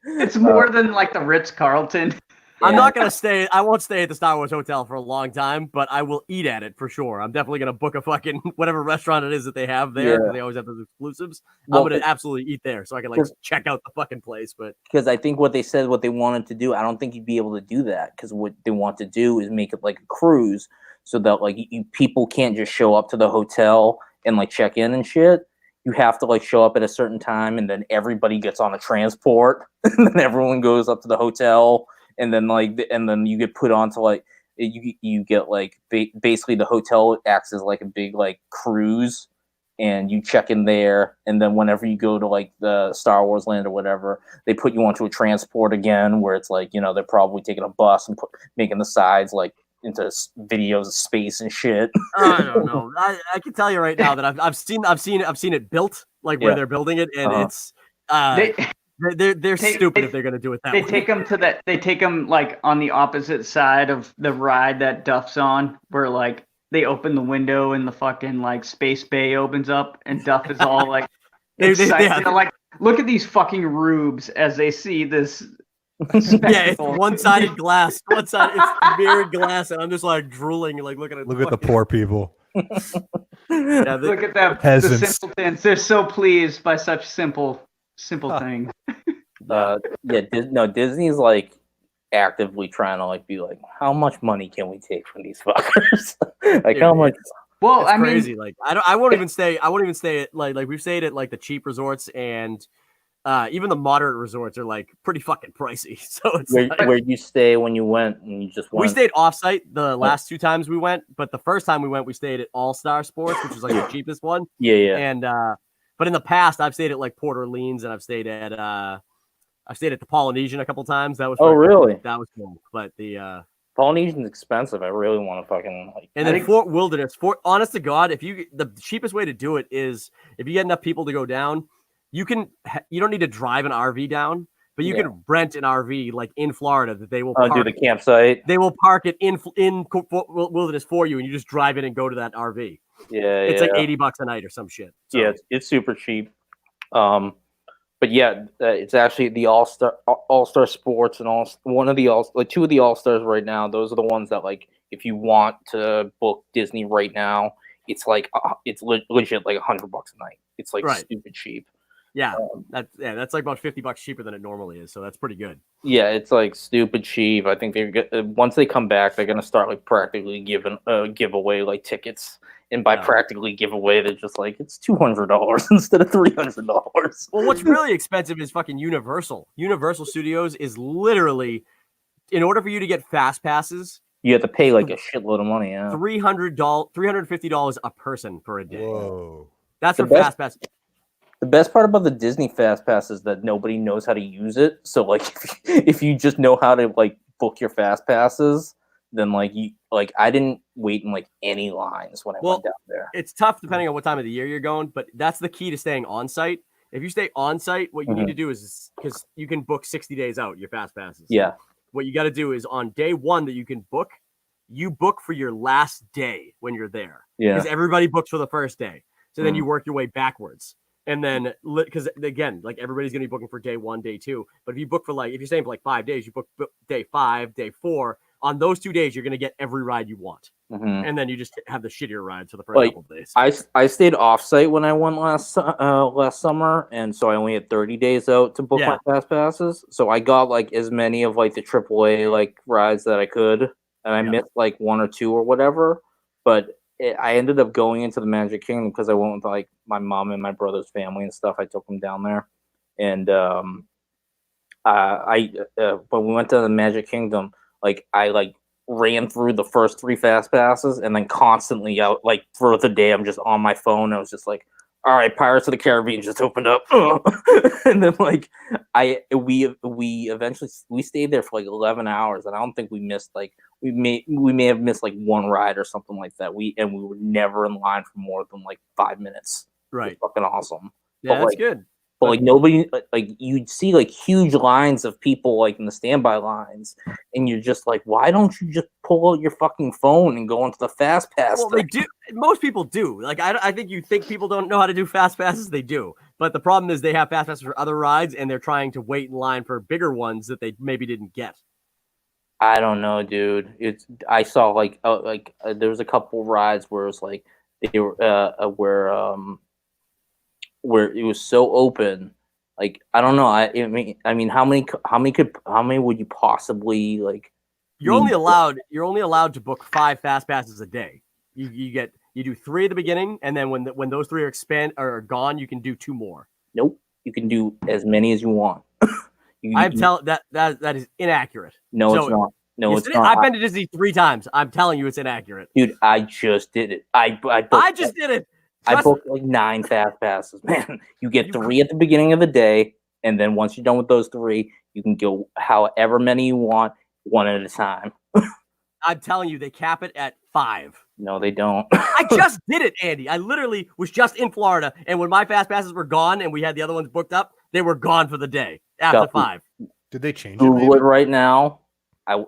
It's more than like the Ritz-Carlton. I'm not gonna stay. I won't stay at the Star Wars hotel for a long time, but I will eat at it for sure. I'm definitely gonna book a fucking whatever restaurant it is that they have there. Yeah. They always have those exclusives. I'm gonna absolutely eat there so I can like check out the fucking place. But because I think what they said, what they wanted to do, I don't think you'd be able to do that because what they want to do is make it like a cruise, so that like people can't just show up to the hotel and like check in and shit. You have to like show up at a certain time, and then everybody gets on a transport, and then everyone goes up to the hotel. And then you get put onto like you get like basically the hotel acts as like a big like cruise, and you check in there, and then whenever you go to like the Star Wars land or whatever, they put you onto a transport again, where it's like, you know, they're probably taking a bus and making the sides like into videos of space and shit. I don't know. I can tell you right now that I've seen it built like where they're building it, and it's They're stupid if they're gonna do it that way. They take them like on the opposite side of the ride that Duff's on, where like they open the window and the fucking like space bay opens up and Duff is all like excited, look at these fucking rubes as they see this Yeah, it's spectacle. one-sided glass. One-sided, it's mirrored glass, and I'm just like drooling, like looking at. Look at the poor people. Yeah, Look at them, the Peasants. simpletons. They're so pleased by such simple things. Disney's like actively trying to like be like, how much money can we take from these fuckers? Like, Dude, how much? Well, it's I crazy. mean, Like I won't even stay at like we've stayed at like the cheap resorts, and even the moderate resorts are like pretty fucking pricey. So it's Where you stay when you went and you just went? we stayed offsite the last 2 times we went, but the first time we went, we stayed at All Star Sports, which is like the cheapest one. Yeah. And but in the past, I've stayed at like Port Orleans, and I've stayed at the Polynesian a couple times. That was really? That was cool. But the Polynesian's expensive. I really want to fucking like. and then Fort Wilderness. Honest to God, the cheapest way to do it is if you get enough people to go down, you don't need to drive an RV down, but you can rent an RV like in Florida that they will do the campsite. They will park it in Fort Wilderness for you, and you just drive in and go to that RV. Yeah, it's like $80 a night or some shit. So. Yeah, it's super cheap. But yeah, it's actually the All Star Sports and two of the All Stars right now. Those are the ones that like if you want to book Disney right now, it's like it's legit like $100 a night. It's like stupid cheap. Yeah, that's like about $50 cheaper than it normally is. So that's pretty good. Yeah, it's like stupid cheap. I think once they come back, they're gonna start like practically give away like tickets. And by practically give away, they're just like, it's $200 instead of $300. Well, what's really expensive is fucking Universal. Universal Studios is literally, in order for you to get fast passes, you have to pay like a shitload of money. Yeah, $350 a person for a day. Whoa, that's for fast passes. The best part about the Disney Fast Pass is that nobody knows how to use it. So like, if you just know how to like book your Fast Passes, then I didn't wait in like any lines when I went down there. It's tough depending on what time of the year you're going, but that's the key to staying on site. If you stay on site, what you need to do is because you can book 60 days out your fast passes. Yeah. What you got to do is on day one that you can book, you book for your last day when you're there. Yeah. Because everybody books for the first day. So then you work your way backwards. And then, because again, like everybody's going to be booking for day 1, day 2. But if you book for if you're staying for like 5 days, you book day 5, day 4. On those 2 days, you're going to get every ride you want. And then you just have the shittier rides for the first couple of days. I stayed off-site when I went last summer, and so I only had 30 days out to book my fast passes. So I got like as many of like the AAA like rides that I could, and I missed like 1 or 2 or whatever. But I ended up going into the Magic Kingdom because I went with like my mom and my brother's family and stuff. I took them down there, and when we went to the Magic Kingdom, like I ran through the first 3 fast passes, and then constantly out like for the day I'm just on my phone. I was just like, all right, Pirates of the Caribbean just opened up. And then like we eventually stayed there for like 11 hours, and I don't think we missed like we may have missed like 1 ride or something like that. We were never in line for more than like 5 minutes. Right. It was fucking awesome. Yeah, that's good. But like nobody, like you'd see like huge lines of people like in the standby lines, and you're just like, why don't you just pull out your fucking phone and go into the fast pass? Well, they do. Most people do. Like I think you think people don't know how to do fast passes. They do. But the problem is they have fast passes for other rides, and they're trying to wait in line for bigger ones that they maybe didn't get. I don't know, dude. I saw there was a couple rides where it was like they were where it was so open. Like I don't know. I mean, how many would you possibly like? You're only allowed to book 5 fast passes a day. You do 3 at the beginning, and then when those 3 are gone, you can do 2 more. Nope, you can do as many as you want. I'm telling that is inaccurate. No, it's not. No, it's not. I've been to Disney 3 times. I'm telling you, it's inaccurate. Dude, I just did it. I just did it. I booked like 9 fast passes, man. You get 3 at the beginning of the day, and then once you're done with those 3, you can go however many you want, 1 at a time. I'm telling you, they cap it at 5. No, they don't. I just did it, Andy. I literally was just in Florida, and when my fast passes were gone and we had the other ones booked up, they were gone for the day after 5. Did they change Google it right now.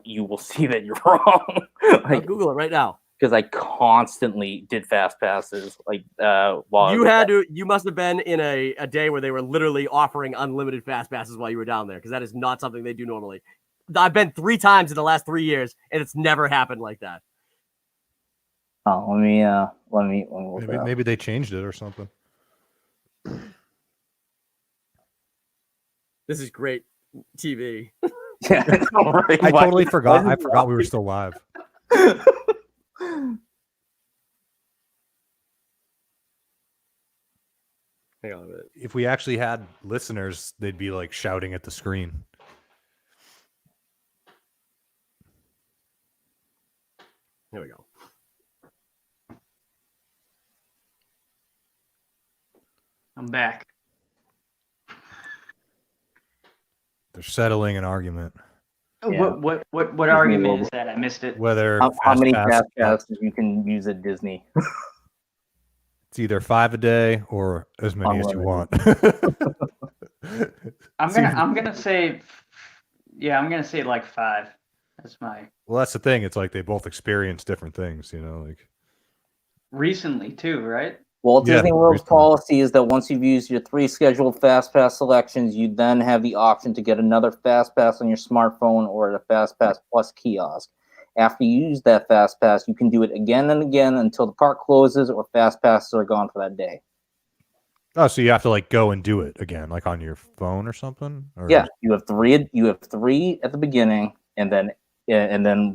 You will see that you're wrong. I'll Google it right now. because I constantly did fast passes. Like while you must have been in a day where they were literally offering unlimited fast passes while you were down there, because that is not something they do normally. I've been 3 times in the last 3 years, and it's never happened like that. Oh, let me look it up. Maybe they changed it or something. This is great TV. Yeah, right. I totally forgot. I forgot we were still live. Hang on a minute. If we actually had listeners, they'd be like shouting at the screen. Here we go. I'm back. They're settling an argument. Yeah. What argument is that? I missed it. Whether How many pass- fast passes you can use at Disney? It's either 5 a day or as many as you want. I'm gonna say, yeah, I'm gonna say like 5. That's my Well, that's the thing. It's like they both experience different things, you know. Like recently too, right? Walt Yeah, Disney World's recently. policy is that once you've used your 3 scheduled fast pass selections, you then have the option to get another fast pass on your smartphone or at a fast pass plus kiosk. After you use that fast pass, you can do it again and again until the park closes or fast passes are gone for that day. Oh, so you have to like go and do it again, like on your phone or something? Or... Yeah, you have 3. You have 3 at the beginning, and then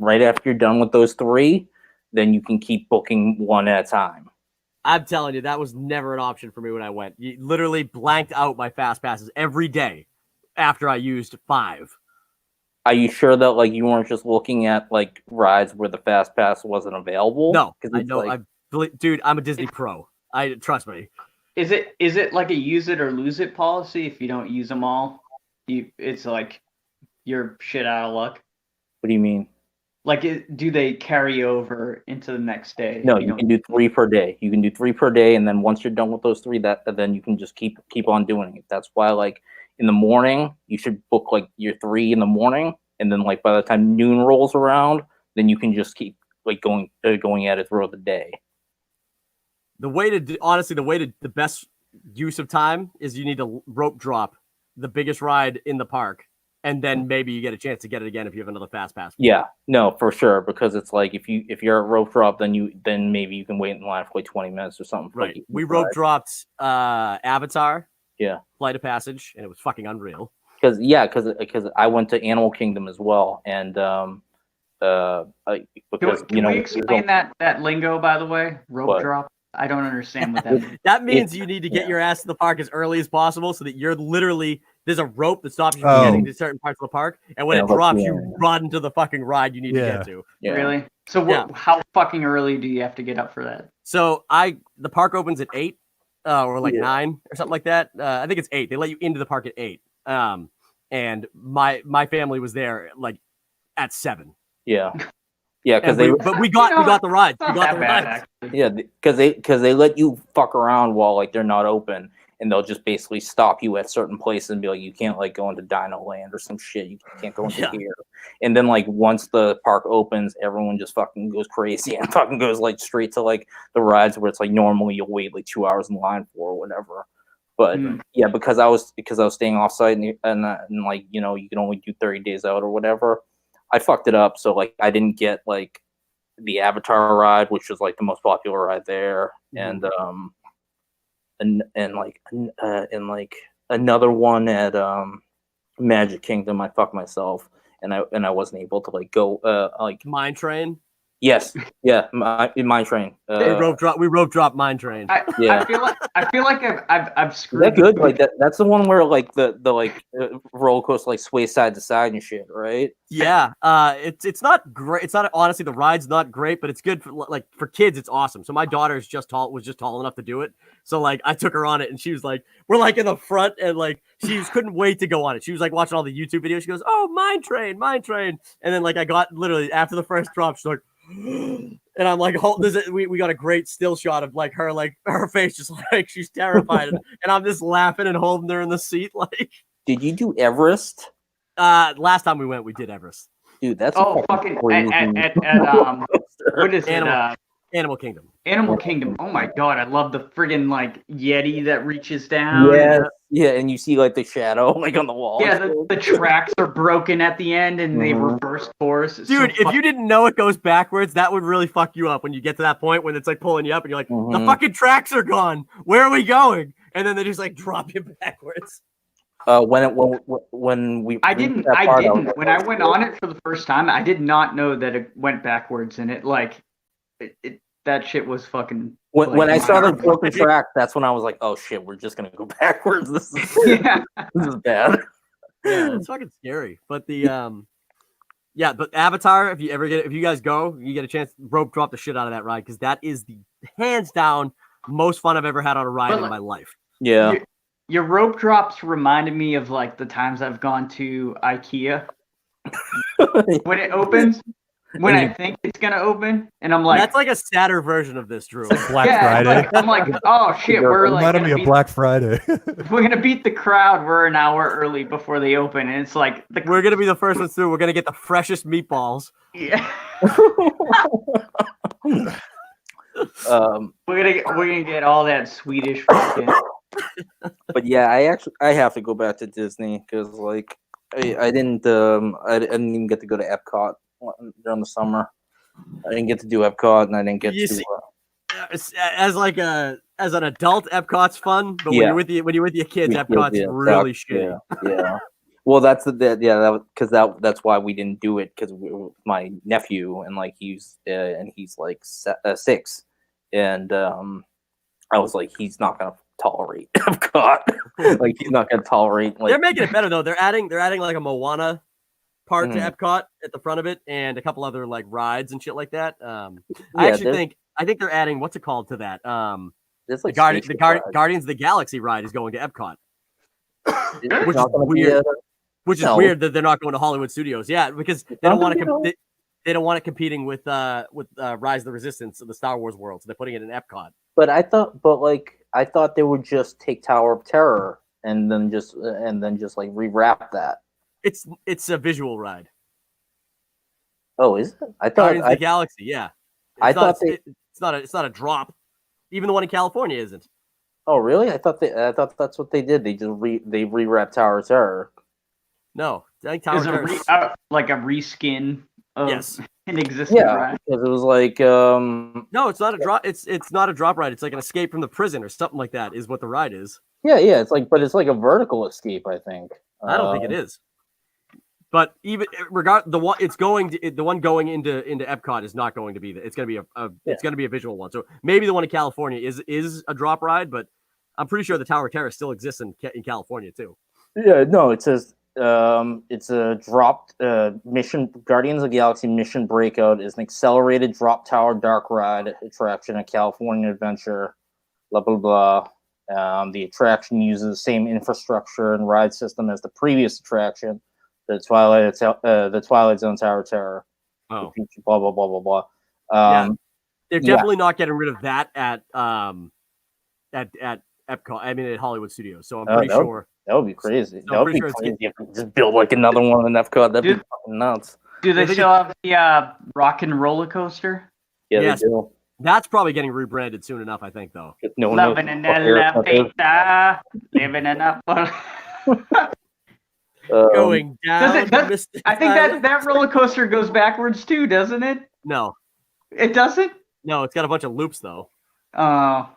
right after you're done with those 3, then you can keep booking one at a time. I'm telling you, that was never an option for me when I went. You literally blanked out my fast passes every day after I used 5. Are you sure that like you weren't just looking at like rides where the fast pass wasn't available? No, because I know. Dude, I'm a Disney pro. Trust me. Is it like a use it or lose it policy? If you don't use them all, it's like you're shit out of luck. What do you mean? Like, do they carry over into the next day? No, you can do 3 per day. You can do 3 per day, and then once you're done with those 3, then you can just keep on doing it. That's why, like in the morning, you should book like your 3 in the morning, and then like by the time noon rolls around, then you can just keep like going at it throughout the day. The best use of time is you need to rope drop the biggest ride in the park. And then maybe you get a chance to get it again if you have another fast pass. Yeah, no, for sure, because it's like if you're at rope drop, then maybe you can wait in line for like 20 minutes or something. Right. We rope dropped Avatar. Yeah. Flight of Passage, and it was fucking unreal. Because I went to Animal Kingdom as well, and because can we explain that lingo, by the way? Rope drop. I don't understand what that means. That means you need to get your ass to the park as early as possible so that you're literally there's a rope that stops you from getting to certain parts of the park, and when it drops, you run to the fucking ride you need to get to. Yeah. Really? So how fucking early do you have to get up for that? So the park opens at 8 or like 9 or something like that. I think it's 8. They let you into the park at 8. And my family was there like at 7. Yeah. Yeah, because we got the rides. We got the rides. Yeah, because they let you fuck around while like they're not open, and they'll just basically stop you at certain places and be like, you can't like go into Dino Land or some shit. You can't go into here. And then like once the park opens, everyone just fucking goes crazy and fucking goes like straight to like the rides where it's like normally you'll wait like 2 hours in line for or whatever. But yeah, because I was staying off site and like you can only do 30 days out or whatever. I fucked it up, so like I didn't get like the Avatar ride, which was like the most popular ride there, and another one at Magic Kingdom. I fucked myself, and I wasn't able to like go like Mine Train. Yes, yeah, Mine Train. We rope drop Mine Train. I feel like I've screwed. Is that good? Like that's the one where like the roller coaster like sways side to side and shit, right? Yeah. It's not great. It's not honestly the ride's not great, but it's good for kids. It's awesome. So my daughter was just tall enough to do it. So like I took her on it, and she was like, we're like in the front, and like she couldn't wait to go on it. She was like watching all the YouTube videos. She goes, "Oh, Mine Train," and then like I got literally after the first drop, she's like. And I'm like, we got a great still shot of like her face just like she's terrified, and I'm just laughing and holding her in the seat. Like, did you do Everest? Last time we went, we did Everest. Dude, that's fucking what is it? Animal Kingdom. Animal Kingdom. Oh my god, I love the friggin' like Yeti that reaches down. Yeah, and you see like the shadow like on the wall. Yeah, the tracks are broken at the end and they reverse course. It's Dude, if you didn't know it goes backwards, that would really fuck you up when you get to that point when it's like pulling you up and you're like, the fucking tracks are gone. Where are we going? And then they just like drop you backwards. When I went on it for the first time, I did not know that it went backwards, and that shit was fucking. When I saw the broken track, that's when I was like, "Oh shit, we're just gonna go backwards. This is this is bad." Yeah, it's fucking scary. But but Avatar, if you guys go, you get a chance, rope drop the shit out of that ride because that is the hands down most fun I've ever had on a ride in my life. Yeah. Your rope drops reminded me of like the times I've gone to IKEA when it opens, when I think it's gonna open, and I'm like, that's like a sadder version of this, Drew. Black Friday. I'm like, oh shit, we're like reminded me of Black Friday. We're gonna beat the crowd. We're an hour early before they open, and it's like we're gonna be the first ones through. We're gonna get the freshest meatballs. Yeah. we're gonna get all that Swedish fucking. But yeah, I have to go back to Disney because like I didn't even get to go to Epcot during the summer. I didn't get to do Epcot, and I didn't get to. As an adult, Epcot's fun, but when you're with your kids, Epcot's really shitty. Yeah. Well, that's that's why we didn't do it because my nephew and like he's like 6, and I was like he's not gonna tolerate Epcot. Like he's not gonna tolerate. Like, they're making it better though. They're adding like a Moana part to Epcot at the front of it, and a couple other like rides and shit like that. I think they're adding what's it called to that. Like Guardians of the Galaxy ride is going to Epcot, which is weird. Which is weird that they're not going to Hollywood Studios. Yeah, because they don't want to. They don't want it competing with Rise of the Resistance of the Star Wars world, so they're putting it in Epcot. But I thought they would just take Tower of Terror and then just like rewrap that. It's a visual ride. Oh, is it? I thought Guardians of the Galaxy. Yeah, it's not a drop. Even the one in California isn't. Oh, really? I thought that's what they did. They just rewrapped Tower of Terror. No, I think Tower of Terror like a reskin of an existing ride. Because it was like no, it's not a drop. It's not a drop ride. It's like an escape from the prison or something like that. Is what the ride is. Yeah. It's like a vertical escape. I think. I don't think it is. But even the one going into Epcot is not going to be it's going to be it's going to be a visual one. So maybe the one in California is a drop ride, but I'm pretty sure the Tower of Terror still exists in California too. Yeah, no, it says it's a dropped mission. Guardians of the Galaxy Mission Breakout is an accelerated drop tower dark ride attraction at California Adventure. Blah blah blah. The attraction uses the same infrastructure and ride system as the previous attraction. The Twilight Zone Tower of Terror. Oh, blah blah blah blah blah. They're definitely not getting rid of that at Epcot. I mean, at Hollywood Studios. So I'm pretty sure that would be crazy. That would be crazy if we just build like another one in Epcot. That'd be fucking nuts. Do they still have the Rock and Roller Coaster? Yeah, yes. They do. That's probably getting rebranded soon enough, I think, though. Living in a living in a going down. I think that roller coaster goes backwards too, doesn't it? No, it doesn't. No, it's got a bunch of loops though. Yeah,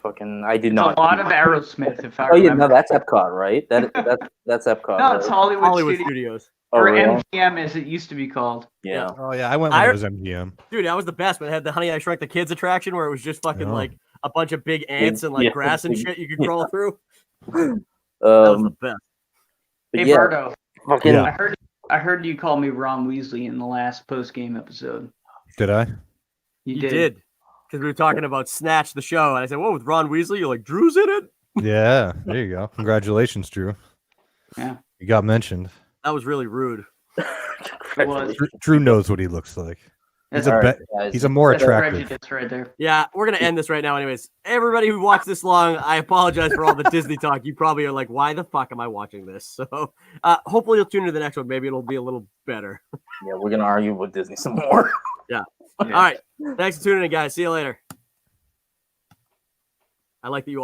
fucking. I did it's not. A lot of Aerosmith. If I remember. No, that's Epcot, right? That's Epcot. No, it's Hollywood Studios. Or MTM as it used to be called. Yeah. Oh yeah, I went when it was MGM. Dude, that was the best. But it had the Honey I Shrunk the Kids attraction where it was just fucking like a bunch of big ants and like grass and shit you could crawl through. That was the best. Hey Berto, I heard you call me Ron Weasley in the last post game episode. Did I? You did. Because we were talking about Snatch the show, and I said, "Whoa, with Ron Weasley?" You're like, "Drew's in it." Yeah, there you go. Congratulations, Drew. Yeah, you got mentioned. That was really rude. Drew knows what he looks like. He's a more attractive. Right there. Yeah, we're gonna end this right now. Anyways, everybody who watched this long, I apologize for all the Disney talk. You probably are like, "Why the fuck am I watching this?" So, hopefully, you'll tune into the next one. Maybe it'll be a little better. Yeah, we're gonna argue with Disney some more. Yeah. All right. Thanks for tuning in, guys. See you later. I like that you all